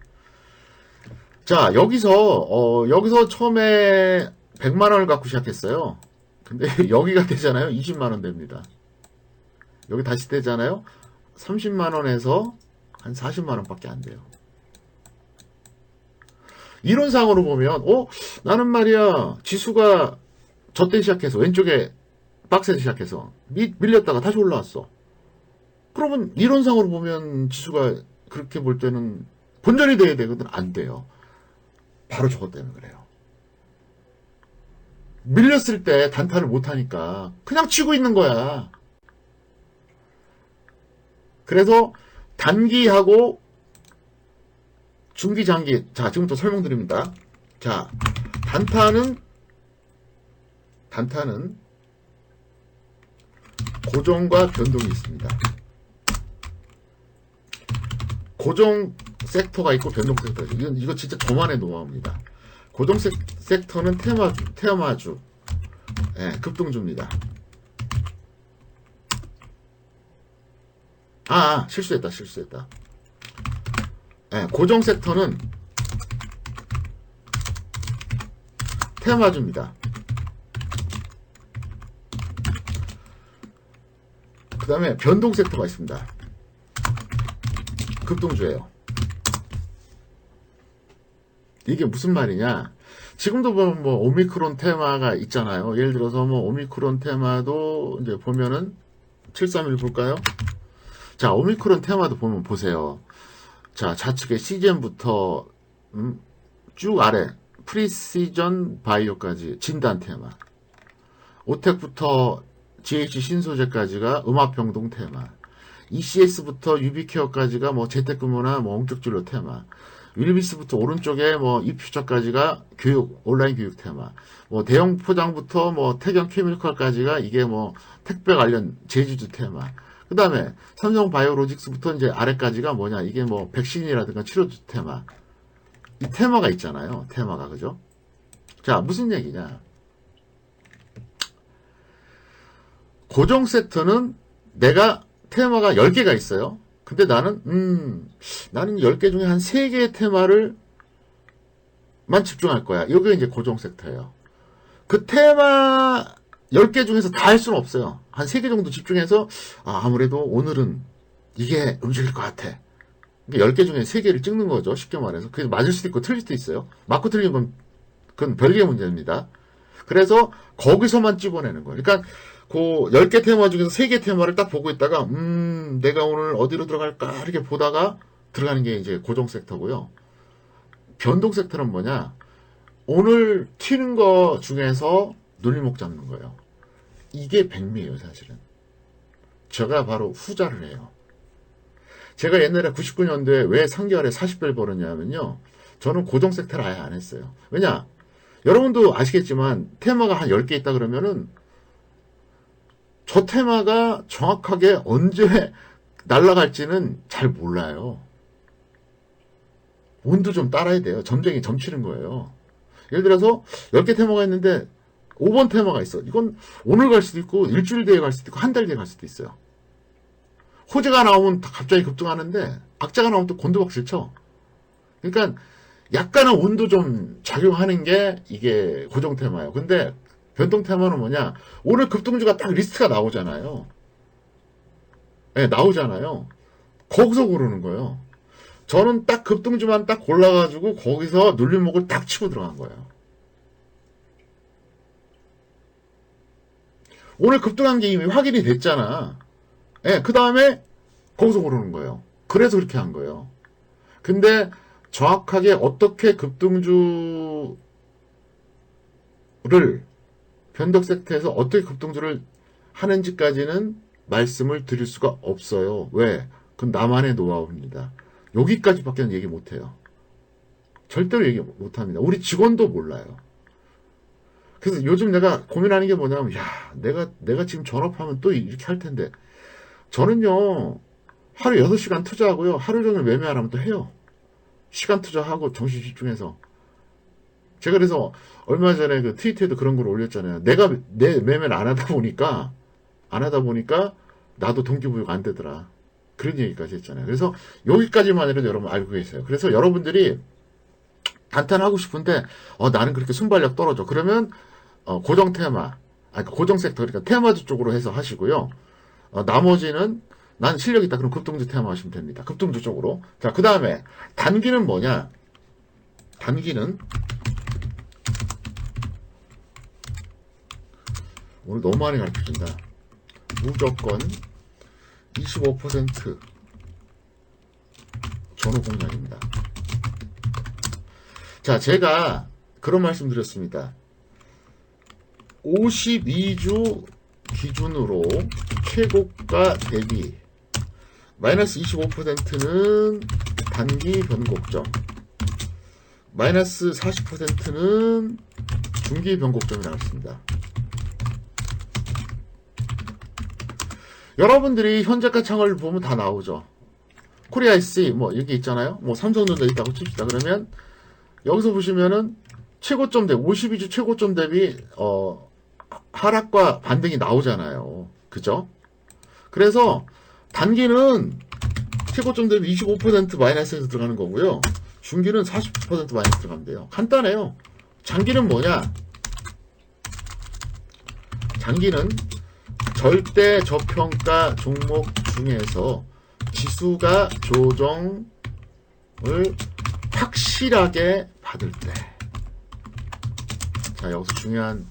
자, 여기서 처음에 100만 원을 갖고 시작했어요. 근데 여기가 되잖아요. 20만 원 됩니다. 여기 다시 되잖아요. 30만 원에서 한 40만 원밖에 안 돼요. 이론상으로 보면, 나는 말이야, 지수가 저때 시작해서, 왼쪽에 박스에서 시작해서, 밀렸다가 다시 올라왔어. 그러면, 이론상으로 보면, 지수가 그렇게 볼 때는, 본전이 돼야 되거든. 안 돼요. 바로 저것 때문에 그래요. 밀렸을 때 단타를 못하니까, 그냥 치고 있는 거야. 그래서, 단기하고, 중기, 장기. 자, 지금부터 설명드립니다. 자, 단타는 고정과 변동이 있습니다. 고정 섹터가 있고 변동 섹터가 있고, 이거 진짜 저만의 노하우입니다. 고정 섹터는 테마주, 예, 급등주입니다. 실수했다. 예, 고정 섹터는 테마주입니다. 그 다음에 변동 섹터가 있습니다. 급등주예요. 이게 무슨 말이냐? 지금도 보면 뭐 오미크론 테마가 있잖아요. 예를 들어서 뭐 오미크론 테마도 이제 보면은 731 볼까요? 자, 오미크론 테마도 보면 보세요. 자, 좌측에 CGM부터 쭉 아래 프리시전 바이오까지 진단 테마. 오텍부터 GH 신소재까지가 음압병동 테마. ECS부터 유비케어까지가 뭐 재택근무나 뭐 원격진료 테마. 윌비스부터 오른쪽에 뭐 이퓨처까지가 온라인 교육 테마. 뭐 대형 포장부터 뭐 태경 케미컬까지가 이게 뭐 택배 관련 제주주 테마. 그 다음에 삼성 바이오로직스부터 이제 아래까지가 뭐냐, 이게 뭐 백신이라든가 치료주 테마. 이 테마가 있잖아요. 테마가, 그죠? 자, 무슨 얘기냐. 고정 섹터는 내가 테마가 10개가 있어요. 근데 나는 10개 중에 한 3개의 테마를 만 집중할 거야. 이게 이제 고정 섹터예요. 그 테마 10개 중에서 다 할 수는 없어요. 한 3개 정도 집중해서, 아무래도 오늘은 이게 움직일 것 같아. 10개 중에 3개를 찍는 거죠. 쉽게 말해서. 그게 맞을 수도 있고 틀릴 수도 있어요. 맞고 틀린 건, 그건 별개의 문제입니다. 그래서 거기서만 집어내는 거예요. 그러니까, 그 10개 테마 중에서 3개 테마를 딱 보고 있다가, 내가 오늘 어디로 들어갈까? 이렇게 보다가 들어가는 게 이제 고정 섹터고요. 변동 섹터는 뭐냐? 오늘 튀는 거 중에서 눌림목 잡는 거예요. 이게 백미예요, 사실은. 제가 바로 후자를 해요. 제가 옛날에 99년도에 왜 3개월에 40배를 벌었냐면요. 저는 고정 섹터를 아예 안 했어요. 왜냐? 여러분도 아시겠지만 테마가 한 10개 있다 그러면은 저 테마가 정확하게 언제 날아갈지는 잘 몰라요. 운도 좀 따라야 돼요. 점쟁이 점치는 거예요. 예를 들어서 10개 테마가 있는데 5번 테마가 있어. 이건 오늘 갈 수도 있고 일주일 뒤에 갈 수도 있고 한 달 뒤에 갈 수도 있어요. 호재가 나오면 갑자기 급등하는데 악재가 나오면 또 곤두박질 쳐. 그러니까 약간은 운도 좀 작용하는 게 이게 고정 테마예요. 근데 변동 테마는 뭐냐? 오늘 급등주가 딱 리스트가 나오잖아요. 네, 나오잖아요. 거기서 고르는 거예요. 저는 딱 급등주만 딱 골라가지고 거기서 눌림목을 딱 치고 들어간 거예요. 오늘 급등한 게 이미 확인이 됐잖아. 예, 그 다음에 거기서 고르는 거예요. 그래서 그렇게 한 거예요. 근데 정확하게 어떻게 급등주를 변동 섹터에서 어떻게 급등주를 하는지까지는 말씀을 드릴 수가 없어요. 왜? 그건 나만의 노하우입니다. 여기까지밖에 얘기 못해요. 절대로 얘기 못합니다. 우리 직원도 몰라요. 그래서 요즘 내가 고민하는 게 뭐냐면, 내가 지금 전업하면 또 이렇게 할 텐데, 저는요, 하루 6시간 투자하고요, 하루 종일 매매하라면 또 해요. 시간 투자하고 정신 집중해서. 제가 그래서 얼마 전에 그 트위터에도 그런 걸 올렸잖아요. 내가 내 매매를 안 하다 보니까 나도 동기부여가 안 되더라. 그런 얘기까지 했잖아요. 그래서 여기까지만 해도 여러분 알고 계세요. 그래서 여러분들이 단타하고 싶은데 나는 그렇게 순발력 떨어져. 그러면 고정 테마, 고정 섹터, 그러니까 테마주 쪽으로 해서 하시고요. 나머지는 난 실력 있다. 그럼 급등주 테마 하시면 됩니다. 급등주 쪽으로. 자, 그 다음에 단기는 뭐냐? 단기는 오늘 너무 많이 가르쳐준다. 무조건 25% 전후 공략입니다. 자, 제가 그런 말씀 드렸습니다. 52주 기준으로 최고가 대비 마이너스 25%는 단기 변곡점, 마이너스 40%는 중기 변곡점이 나왔습니다. 여러분들이 현재가 창을 보면 다 나오죠. 코리아이씨 뭐 여기 있잖아요. 뭐 삼성전자 있다고 칩시다. 그러면 여기서 보시면은 최고점 대비 52주 최고점 대비 하락과 반등이 나오잖아요. 그죠? 그래서 단기는 최고점 대비 25% 마이너스에서 들어가는 거고요. 중기는 40% 마이너스 들어가면 돼요. 간단해요. 장기는 뭐냐? 장기는 절대 저평가 종목 중에서 지수가 조정을 확실하게 받을 때. 자, 여기서 중요한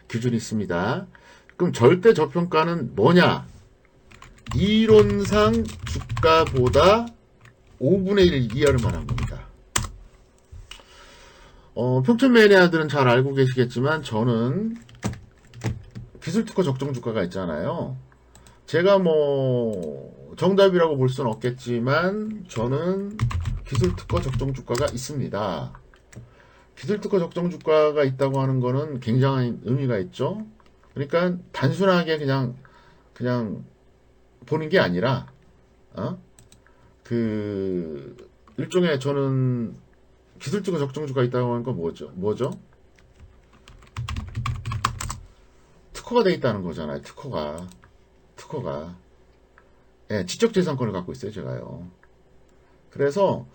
기준이 있습니다. 그럼 절대 저평가는 뭐냐? 이론상 주가보다 5분의 1 이하를 말한 겁니다. 평촌 매니아들은 잘 알고 계시겠지만 저는 기술특허 적정 주가가 있잖아요. 제가 뭐 정답이라고 볼 수는 없겠지만 저는 기술특허 적정 주가가 있습니다. 기술특허 적정 주가가 있다고 하는 거는 굉장한 의미가 있죠. 그러니까 단순하게 그냥 보는 게 아니라 일종의 저는 기술특허 적정 주가 있다고 하는 건 뭐죠? 특허가 돼 있다는 거잖아요. 특허가. 예, 지적재산권을 갖고 있어요, 제가요. 그래서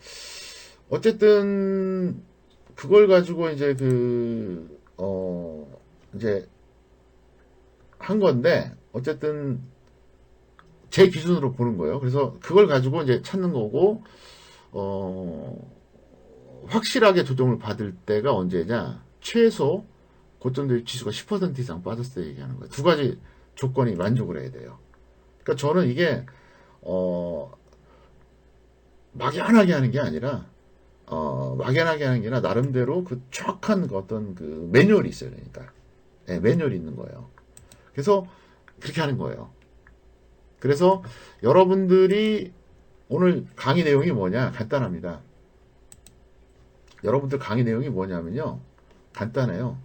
어쨌든 그걸 가지고 이제 이제 한 건데 어쨌든 제 기준으로 보는 거예요. 그래서 그걸 가지고 이제 찾는 거고 확실하게 조정을 받을 때가 언제냐? 최소 고점 대비 지수가 10% 이상 빠졌을 때 얘기하는 거예요. 두 가지 조건이 만족을 해야 돼요. 그러니까 저는 이게 막연하게 하는 게 아니라 나름대로 그 정확한 어떤 그 매뉴얼이 있어요. 그러니까 네, 매뉴얼이 있는 거예요. 그래서 그렇게 하는 거예요. 그래서 여러분들이 오늘 강의 내용이 뭐냐? 간단합니다. 여러분들 강의 내용이 뭐냐면요. 간단해요.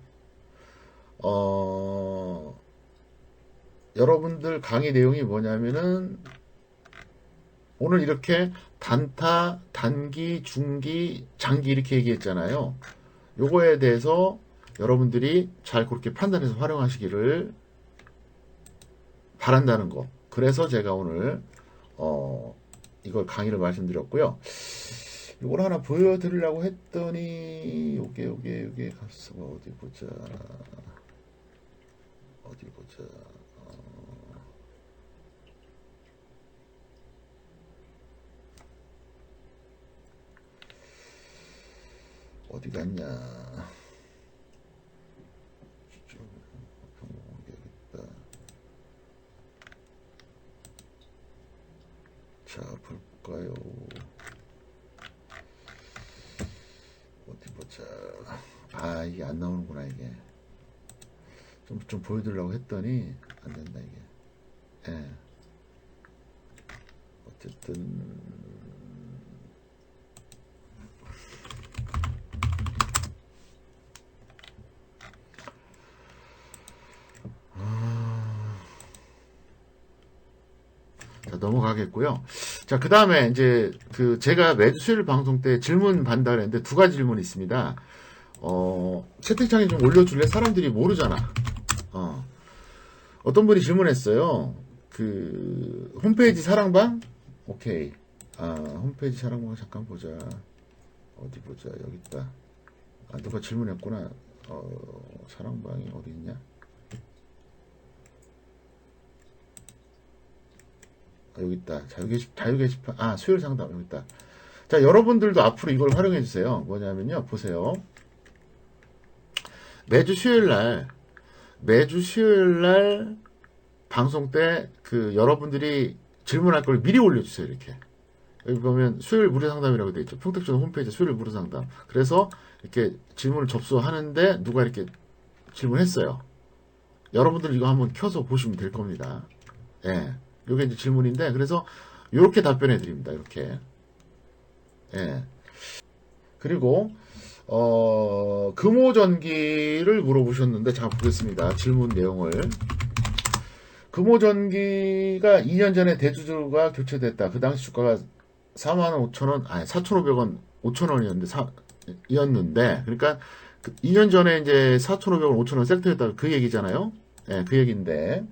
여러분들 강의 내용이 뭐냐면은 오늘 이렇게 단타, 단기, 중기, 장기 이렇게 얘기했잖아요. 요거에 대해서 여러분들이 잘 그렇게 판단해서 활용하시기를 바란다는 거. 그래서 제가 오늘 이걸 강의를 말씀드렸고요. 이걸 하나 보여드리려고 했더니 요게 가서 어디 보자. 어디 갔냐? 자, 볼까요? 어디 보자. 이게 안 나오는구나, 이게. 좀 보여드리려고 했더니, 안 된다, 이게. 예. 어쨌든, 자, 넘어가겠고요. 자, 그 다음에 이제 제가 매주 수요일 방송 때 질문 반다 그랬는데 두 가지 질문이 있습니다. 채팅창에 좀 올려줄래? 사람들이 모르잖아. 어떤 분이 질문했어요. 홈페이지 사랑방? 오케이. 홈페이지 사랑방 잠깐 보자. 어디 보자. 여기 있다. 아, 누가 질문했구나. 사랑방이 어디 있냐? 아, 여기 있다. 자유 게시판. 아, 수요일 상담 여기 있다. 자, 여러분들도 앞으로 이걸 활용해 주세요. 뭐냐면요. 보세요. 매주 수요일 날 방송 때 그 여러분들이 질문할 걸 미리 올려주세요. 이렇게. 여기 보면 수요일 무료 상담이라고 되어 있죠. 평택전 홈페이지 수요일 무료 상담. 그래서 이렇게 질문을 접수하는데 누가 이렇게 질문했어요. 여러분들 이거 한번 켜서 보시면 될 겁니다. 예. 요게 이제 질문인데, 그래서 요렇게 답변해 드립니다. 이렇게. 예. 그리고, 금호전기를 물어보셨는데, 제가 보겠습니다. 질문 내용을. 금호전기가 2년 전에 대주주가 교체됐다. 그 당시 주가가 45,000원, 아니, 4,500원, 5,000원이었는데, 이었는데, 그러니까, 2년 전에 이제 4,500원, 5,000원 섹터였다. 그 얘기잖아요. 예, 그 얘기인데,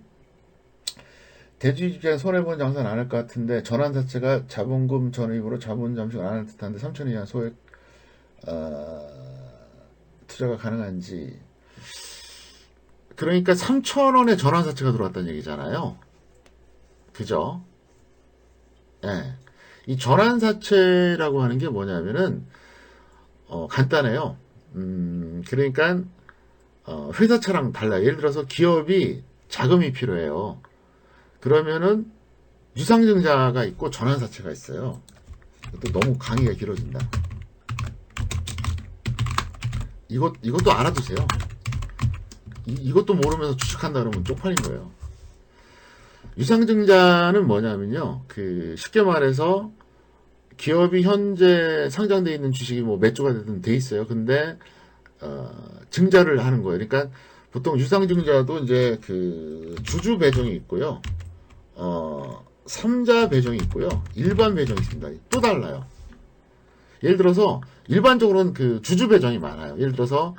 대주주 입장에 손해본 장사는 안 할 것 같은데, 전환 자체가 자본금 전입으로 자본 잠식 안 할 듯한데, 3,000원 이하 소액, 투자가 가능한지. 그러니까 3,000원에 전환 자체가 들어왔다는 얘기잖아요. 그죠? 예. 이 전환사채라고 하는 게 뭐냐면은, 간단해요. 그러니까, 회사차랑 달라요. 예를 들어서 기업이 자금이 필요해요. 그러면은, 유상증자가 있고 전환사채가 있어요. 또 너무 강의가 길어진다. 이것도 알아두세요. 이것도 모르면서 추측한다 그러면 쪽팔린 거예요. 유상증자는 뭐냐면요. 쉽게 말해서 기업이 현재 상장되어 있는 주식이 뭐 몇 주가 되든 돼 있어요. 근데, 증자를 하는 거예요. 그러니까 보통 유상증자도 이제 주주 배정이 있고요. 3자 배정이 있고요. 일반 배정이 있습니다. 또 달라요. 예를 들어서 일반적으로는 주주 배정이 많아요. 예를 들어서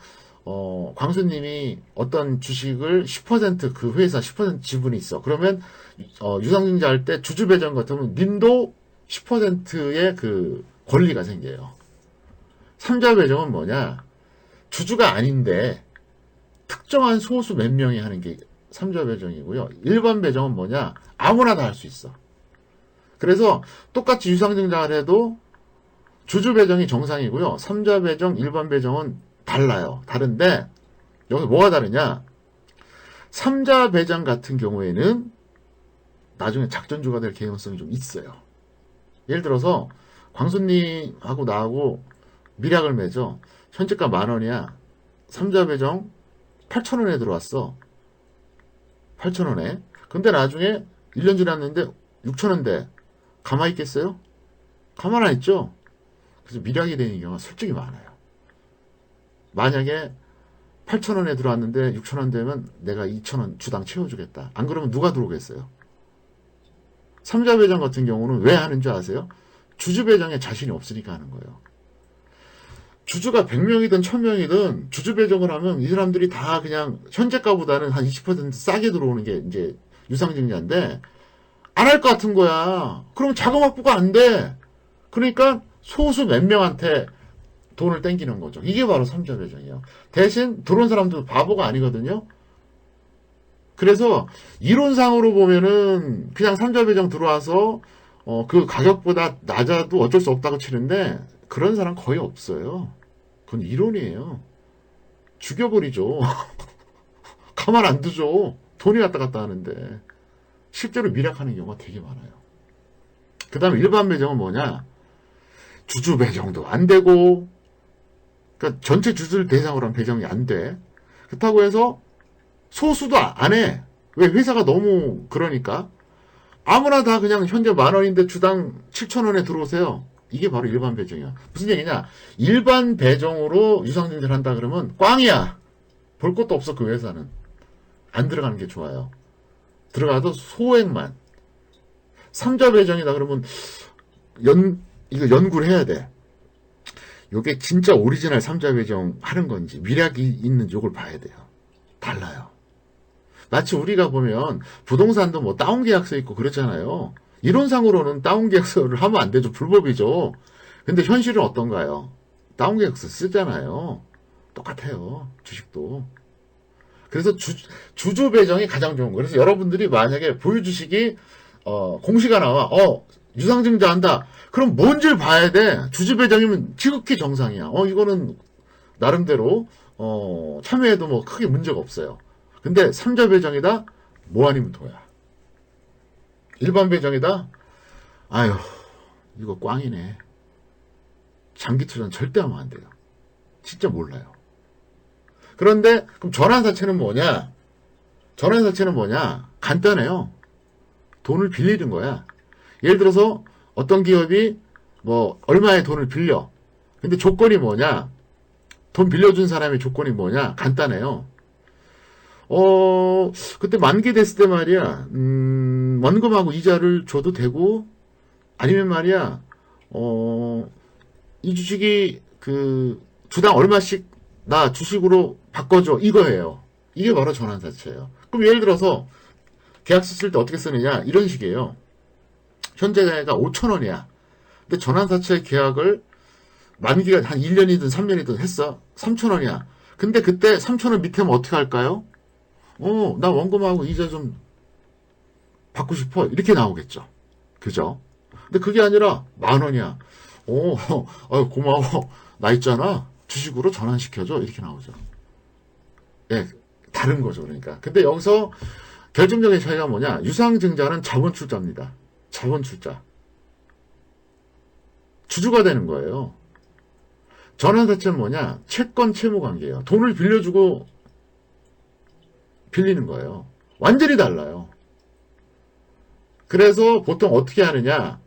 광수님이 어떤 주식을 10% 그 회사 10% 지분이 있어. 그러면 유상증자 할 때 주주 배정 같으면 님도 10%의 권리가 생겨요. 3자 배정은 뭐냐? 주주가 아닌데 특정한 소수 몇 명이 하는 게 3자 배정이고요. 일반 배정은 뭐냐? 아무나 다 할 수 있어. 그래서 똑같이 유상증자를 해도 주주 배정이 정상이고요. 3자 배정, 일반 배정은 달라요. 다른데 여기서 뭐가 다르냐? 3자 배정 같은 경우에는 나중에 작전주가 될 개연성이 좀 있어요. 예를 들어서 광수님하고 나하고 미락을 맺어. 현재가 10,000원이야. 3자 배정 8,000원에 들어왔어. 8,000원에. 근데 나중에 1년 지났는데 6,000원 돼. 가만히 있겠어요? 가만 안 있죠? 그래서 미락이 되는 경우가 솔직히 많아요. 만약에 8,000원에 들어왔는데 6,000원 되면 내가 2,000원 주당 채워주겠다. 안 그러면 누가 들어오겠어요? 3자 배정 같은 경우는 왜 하는 줄 아세요? 주주 배정에 자신이 없으니까 하는 거예요. 주주가 100명이든 1000명이든 주주 배정을 하면 이 사람들이 다 그냥 현재가보다는 한 20% 싸게 들어오는 게 이제 유상증자인데 안 할 것 같은 거야. 그럼 자금 확보가 안 돼. 그러니까 소수 몇 명한테 돈을 땡기는 거죠. 이게 바로 3자 배정이에요. 대신 들어온 사람도 바보가 아니거든요. 그래서 이론상으로 보면은 그냥 3자 배정 들어와서 그 가격보다 낮아도 어쩔 수 없다고 치는데 그런 사람 거의 없어요. 그건 이론이에요. 죽여버리죠. 가만 안 두죠. 돈이 왔다 갔다 하는데 실제로 미락하는 경우가 되게 많아요. 그 다음에 일반 배정은 뭐냐? 주주 배정도 안 되고, 그러니까 전체 주주를 대상으로 한 배정이 안 돼. 그렇다고 해서 소수도 안 해. 왜? 회사가 너무 그러니까. 아무나 다 그냥 현재 10,000원인데 주당 7,000원에 들어오세요. 이게 바로 일반 배정이야. 무슨 얘기냐? 일반 배정으로 유상증자를 한다 그러면 꽝이야. 볼 것도 없어, 그 회사는. 안 들어가는 게 좋아요. 들어가도 소액만. 3자 배정이다 그러면 이거 연구를 해야 돼. 요게 진짜 오리지널 3자 배정 하는 건지 미락이 있는지 요걸 봐야 돼요. 달라요. 마치 우리가 보면 부동산도 뭐 다운 계약서 있고 그렇잖아요. 이론상으로는 다운 계약서를 하면 안 되죠. 불법이죠. 근데 현실은 어떤가요? 다운계약서 쓰잖아요. 똑같아요. 주식도. 그래서 주주 배정이 가장 좋은 거예요. 그래서 여러분들이 만약에 보유주식이 공시가 나와 유상증자 한다. 그럼 뭔지를 봐야 돼. 주주 배정이면 지극히 정상이야. 이거는 나름대로 참여해도 뭐 크게 문제가 없어요. 근데 3자 배정이다? 뭐 아니면 도야. 일반 배정이다? 아유, 이거 꽝이네. 장기 투자는 절대 하면 안 돼요. 진짜 몰라요. 그런데 그럼 전환사채는 뭐냐? 전환사채는 뭐냐? 간단해요. 돈을 빌리는 거야. 예를 들어서 어떤 기업이 뭐 얼마의 돈을 빌려. 근데 조건이 뭐냐? 돈 빌려준 사람의 조건이 뭐냐? 간단해요. 그때 만기 됐을 때 말이야, 원금하고 이자를 줘도 되고, 아니면 말이야, 이 주식이 주당 얼마씩 나 주식으로 바꿔줘. 이거예요. 이게 바로 전환사채예요. 그럼 예를 들어서, 계약서 쓸 때 어떻게 쓰느냐? 이런 식이에요. 현재가 5,000원이야. 근데 전환사채 계약을 만기가 한 1년이든 3년이든 했어. 3,000원이야. 근데 그때 3,000원 밑에면 어떻게 할까요? 나 원금하고 이자 좀 받고 싶어. 이렇게 나오겠죠. 그죠? 근데 그게 아니라 10,000원이야. 고마워. 나 있잖아. 주식으로 전환시켜줘. 이렇게 나오죠. 예, 다른 거죠. 그러니까. 근데 여기서 결정적인 차이가 뭐냐? 유상증자는 자본출자입니다. 자본출자. 주주가 되는 거예요. 전환사채는 뭐냐? 채권 채무 관계예요. 돈을 빌려주고 빌리는 거예요. 완전히 달라요. 그래서 보통 어떻게 하느냐?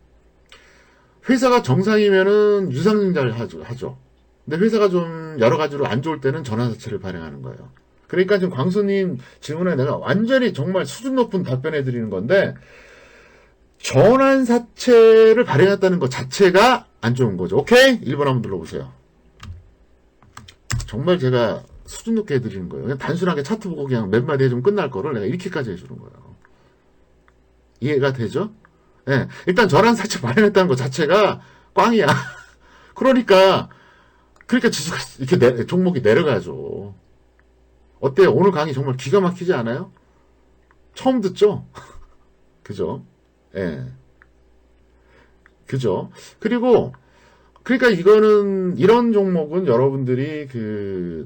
회사가 정상이면은 유상증자를 하죠. 근데 회사가 좀 여러 가지로 안 좋을 때는 전환사채를 발행하는 거예요. 그러니까 지금 광수님 질문에 내가 완전히 정말 수준 높은 답변해 드리는 건데, 전환사채를 발행했다는 것 자체가 안 좋은 거죠. 오케이? 1번 한번 눌러보세요. 정말 제가 수준 높게 해드리는 거예요. 그냥 단순하게 차트 보고 그냥 몇 마디 해주면 끝날 거를 내가 이렇게까지 해주는 거예요. 이해가 되죠? 네. 일단 전환사채 발행했다는 것 자체가 꽝이야. 그러니까 지수가 이렇게 종목이 내려가죠. 어때요? 오늘 강의 정말 기가 막히지 않아요? 처음 듣죠? 그죠? 예. 네. 그죠? 그러니까 이런 종목은 여러분들이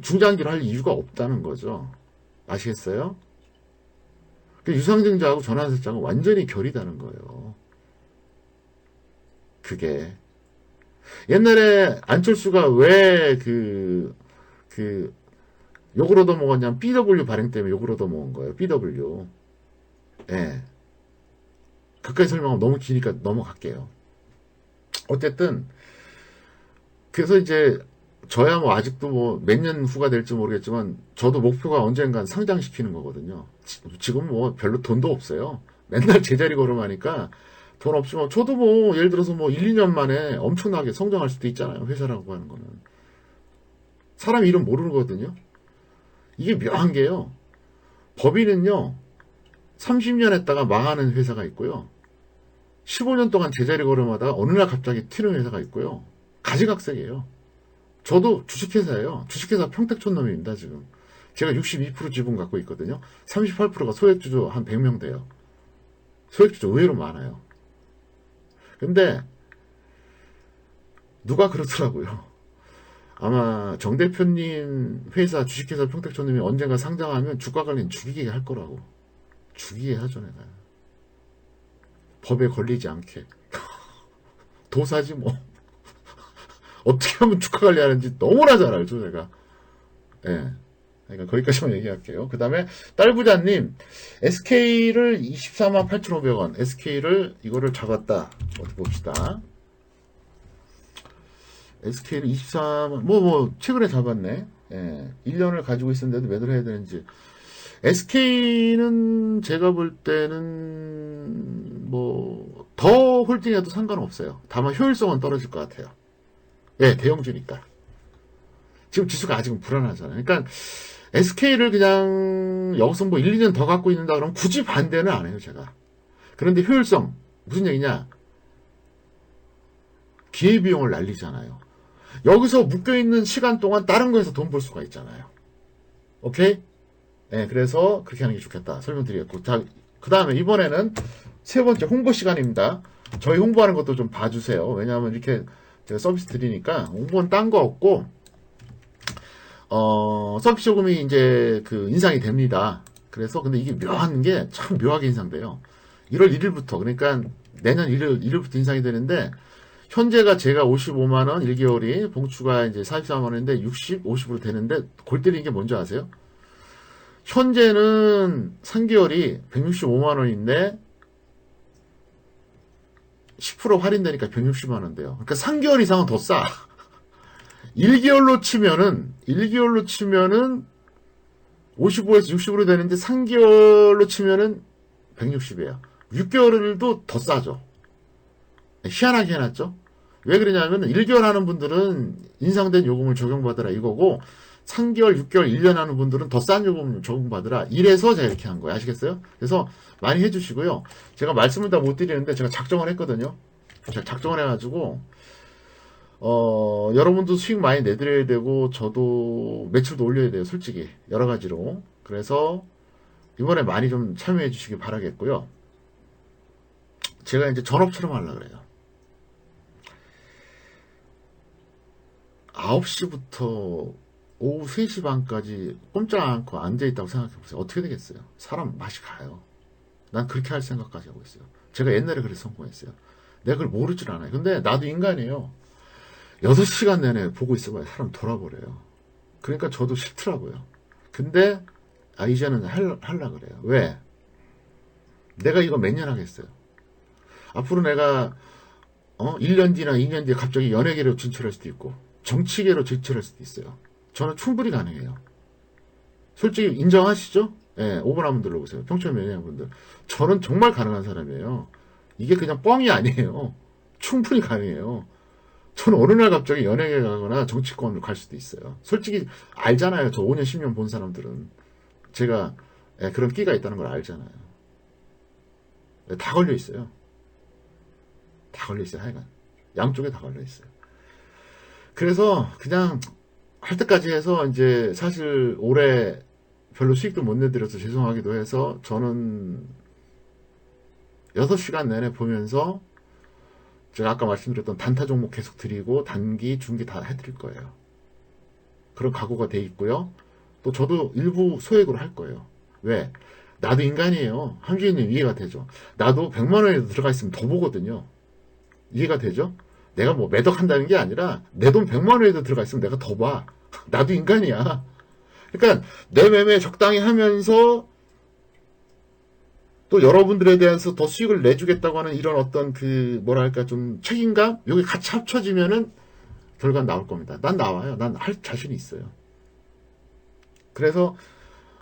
중장기로 할 이유가 없다는 거죠. 아시겠어요? 유상증자하고 전환사채하고 완전히 결이 다른 거예요. 그게. 옛날에 안철수가 왜 욕을 얻어먹었냐면 BW 발행 때문에 욕을 얻어먹은 거예요. BW. 예. 그까지 설명하면 너무 기니까 넘어갈게요. 어쨌든, 그래서 이제, 저야 뭐 아직도 뭐 몇 년 후가 될지 모르겠지만, 저도 목표가 언젠간 상장시키는 거거든요. 지금 뭐 별로 돈도 없어요. 맨날 제자리 걸음하니까 돈 없이 저도 뭐 예를 들어서 뭐 1, 2년 만에 엄청나게 성장할 수도 있잖아요. 회사라고 하는 거는. 사람 이름 모르거든요. 이게 묘한 게요. 법인은요, 30년 했다가 망하는 회사가 있고요. 15년 동안 제자리 걸음하다가 어느 날 갑자기 튀는 회사가 있고요. 가지각색이에요. 저도 주식회사예요. 주식회사 평택촌놈입니다, 지금. 제가 62% 지분 갖고 있거든요. 38%가 소액주주 한 100명 돼요. 소액주주 의외로 많아요. 근데 누가 그러더라고요. 아마 정 대표님 회사 주식회사 평택촌놈이 언젠가 상장하면 주가 관리는 죽이게 할 거라고. 죽이게 하죠, 내가. 법에 걸리지 않게. 도사지 뭐. 어떻게 하면 주가 관리하는지 너무나 잘 알죠, 제가. 예. 그러니까 거기까지만 얘기할게요. 그 다음에 딸부자님, SK를 24만 8,500원, SK를 이거를 잡았다. 어디 봅시다. SK를 24만, 최근에 잡았네. 예. 1년을 가지고 있었는데도 매도를 해야 되는지. SK는 제가 볼 때는 더 홀딩해도 상관없어요. 다만 효율성은 떨어질 것 같아요. 예, 대형주니까. 지금 지수가 아직은 불안하잖아요. 그러니까 SK를 그냥 여기서 1, 2년 더 갖고 있는다 그러면 굳이 반대는 안 해요, 제가. 그런데 효율성, 무슨 얘기냐? 기회비용을 날리잖아요. 여기서 묶여있는 시간 동안 다른 거에서 돈 벌 수가 있잖아요. 오케이? 네, 그래서 그렇게 하는 게 좋겠다. 설명드리겠고. 자, 그 다음에 이번에는 세 번째 홍보 시간입니다. 저희 홍보하는 것도 좀 봐주세요. 왜냐하면 이렇게 제가 서비스 드리니까 홍보는 딴 거 없고, 서비스 요금이 이제 그 인상이 됩니다. 그래서 근데 이게 묘한 게 참 묘하게 인상돼요. 1월 1일부터, 그러니까 내년 1일부터 인상이 되는데, 현재가 제가 55만원 1개월이 봉추가 이제 44만원인데 60, 50으로 되는데 골 때리는 게 뭔지 아세요? 현재는 3개월이 165만원인데 10% 할인되니까 160만원 돼요. 그러니까 3개월 이상은 더 싸. 1개월로 치면은 55에서 60으로 되는데 3개월로 치면은 160이에요. 6개월도 더 싸죠. 희한하게 해놨죠. 왜 그러냐면 1개월 하는 분들은 인상된 요금을 적용받으라 이거고 3개월, 6개월, 1년 하는 분들은 더 싼 요금을 적용받으라 이래서 제가 이렇게 한 거예요. 아시겠어요? 그래서 많이 해주시고요. 제가 말씀을 다 못 드리는데 제가 작정을 했거든요. 제가 작정을 해가지고 여러분도 수익 많이 내드려야 되고 저도 매출도 올려야 돼요. 솔직히 여러 가지로. 그래서 이번에 많이 좀 참여해 주시기 바라겠고요. 제가 이제 전업처럼 하려고 그래요. 9시부터 오후 3시 반까지 꼼짝 않고 앉아있다고 생각해보세요. 어떻게 되겠어요? 사람 맛이 가요. 난 그렇게 할 생각까지 하고 있어요. 제가 옛날에 그래서 성공했어요. 내가 그걸 모를 줄 아나요. 근데 나도 인간이에요. 6시간 내내 보고 있어봐야 사람 돌아버려요. 그러니까 저도 싫더라고요. 근데 이제는 할라 그래요. 왜? 내가 이거 몇 년 하겠어요. 앞으로 내가 1년 뒤나 2년 뒤에 갑자기 연예계로 진출할 수도 있고 정치계로 진출할 수도 있어요. 저는 충분히 가능해요. 솔직히 인정하시죠? 예, 5번 한번 눌러보세요. 평촌 매니아분들. 저는 정말 가능한 사람이에요. 이게 그냥 뻥이 아니에요. 충분히 가능해요. 저는 어느 날 갑자기 연예계 가거나 정치권으로 갈 수도 있어요. 솔직히 알잖아요. 저 5년, 10년 본 사람들은. 제가 그런 끼가 있다는 걸 알잖아요. 다 걸려 있어요. 다 걸려 있어요. 하여간. 양쪽에 다 걸려 있어요. 그래서 그냥 할 때까지 해서 이제 사실 올해 별로 수익도 못 내드려서 죄송하기도 해서 저는 6시간 내내 보면서 제가 아까 말씀드렸던 단타 종목 계속 드리고 단기, 중기 다 해드릴 거예요. 그런 각오가 돼 있고요. 또 저도 일부 소액으로 할 거예요. 왜? 나도 인간이에요. 함주인님 이해가 되죠? 나도 100만 원에도 들어가 있으면 더 보거든요. 이해가 되죠? 내가 뭐 매덕한다는 게 아니라 내 돈 100만 원에도 들어가 있으면 내가 더 봐. 나도 인간이야. 그러니까 내 매매 적당히 하면서 또 여러분들에 대해서 더 수익을 내주겠다고 하는 이런 어떤 그 뭐랄까 좀 책임감? 여기 같이 합쳐지면은 결과는 나올 겁니다. 난 나와요. 난 할 자신이 있어요. 그래서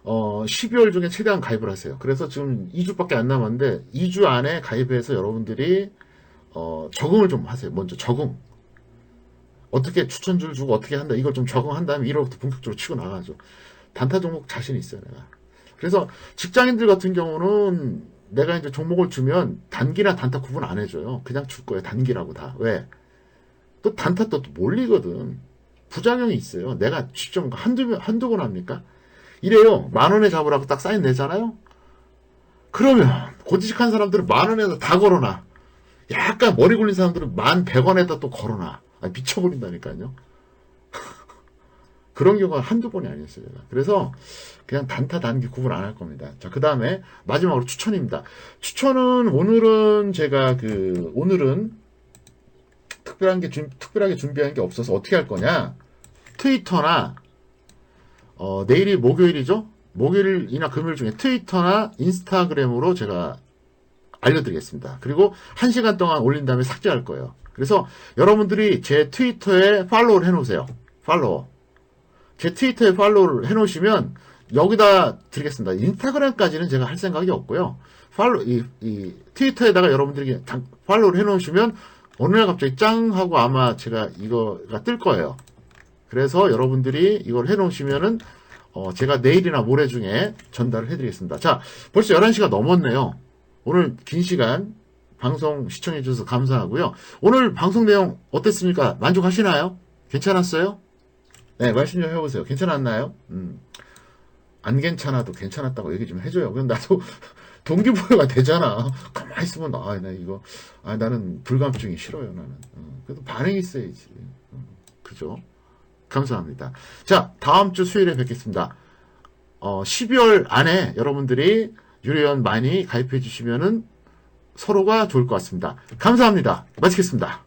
12월 중에 최대한 가입을 하세요. 그래서 지금 2주밖에 안 남았는데 2주 안에 가입해서 여러분들이 적응을 좀 하세요. 먼저 적응. 어떻게 추천주를 주고 어떻게 한다. 이걸 좀 적응한 다음에 1월부터 본격적으로 치고 나가죠. 단타 종목 자신 있어요, 내가. 그래서 직장인들 같은 경우는 내가 이제 종목을 주면 단기나 단타 구분 안 해줘요. 그냥 줄 거예요. 단기라고 다. 왜? 또 단타 또 몰리거든. 부작용이 있어요. 내가 직접 한두 번 합니까? 이래요. 10,000원에 잡으라고 딱 사인 내잖아요? 그러면 고지식한 사람들은 10,000원에다 다 걸어놔. 약간 머리 굴린 사람들은 1,100원에다 또 걸어놔. 미쳐버린다니까요. 그런 경우가 한두 번이 아니었어요. 제가. 그래서 그냥 단타 단기 구분 안 할 겁니다. 자, 그 다음에 마지막으로 추천입니다. 추천은 오늘은 제가 오늘은 특별하게 준비한 게 없어서 어떻게 할 거냐. 트위터나 내일이 목요일이죠. 목요일이나 금요일 중에 트위터나 인스타그램으로 제가 알려드리겠습니다. 그리고 1시간 동안 올린 다음에 삭제할 거예요. 그래서 여러분들이 제 트위터에 팔로우를 해놓으세요. 팔로워. 제 트위터에 팔로우를 해놓으시면 여기다 드리겠습니다. 인스타그램까지는 제가 할 생각이 없고요. 이 트위터에다가 여러분들이 팔로우를 해놓으시면 어느 날 갑자기 짱 하고 아마 제가 이거가 뜰 거예요. 그래서 여러분들이 이걸 해놓으시면은 제가 내일이나 모레 중에 전달을 해드리겠습니다. 자, 벌써 11시가 넘었네요. 오늘 긴 시간 방송 시청해 주셔서 감사하고요. 오늘 방송 내용 어땠습니까? 만족하시나요? 괜찮았어요? 네, 말씀 좀 해보세요. 괜찮았나요? 안 괜찮아도 괜찮았다고 얘기 좀 해줘요. 그럼 나도 동기부여가 되잖아. 가만히 있으면, 나 이거, 나는 불감증이 싫어요, 나는. 그래도 반응이 있어야지. 그죠? 감사합니다. 자, 다음 주 수요일에 뵙겠습니다. 12월 안에 여러분들이 유료연 많이 가입해 주시면은 서로가 좋을 것 같습니다. 감사합니다. 마치겠습니다.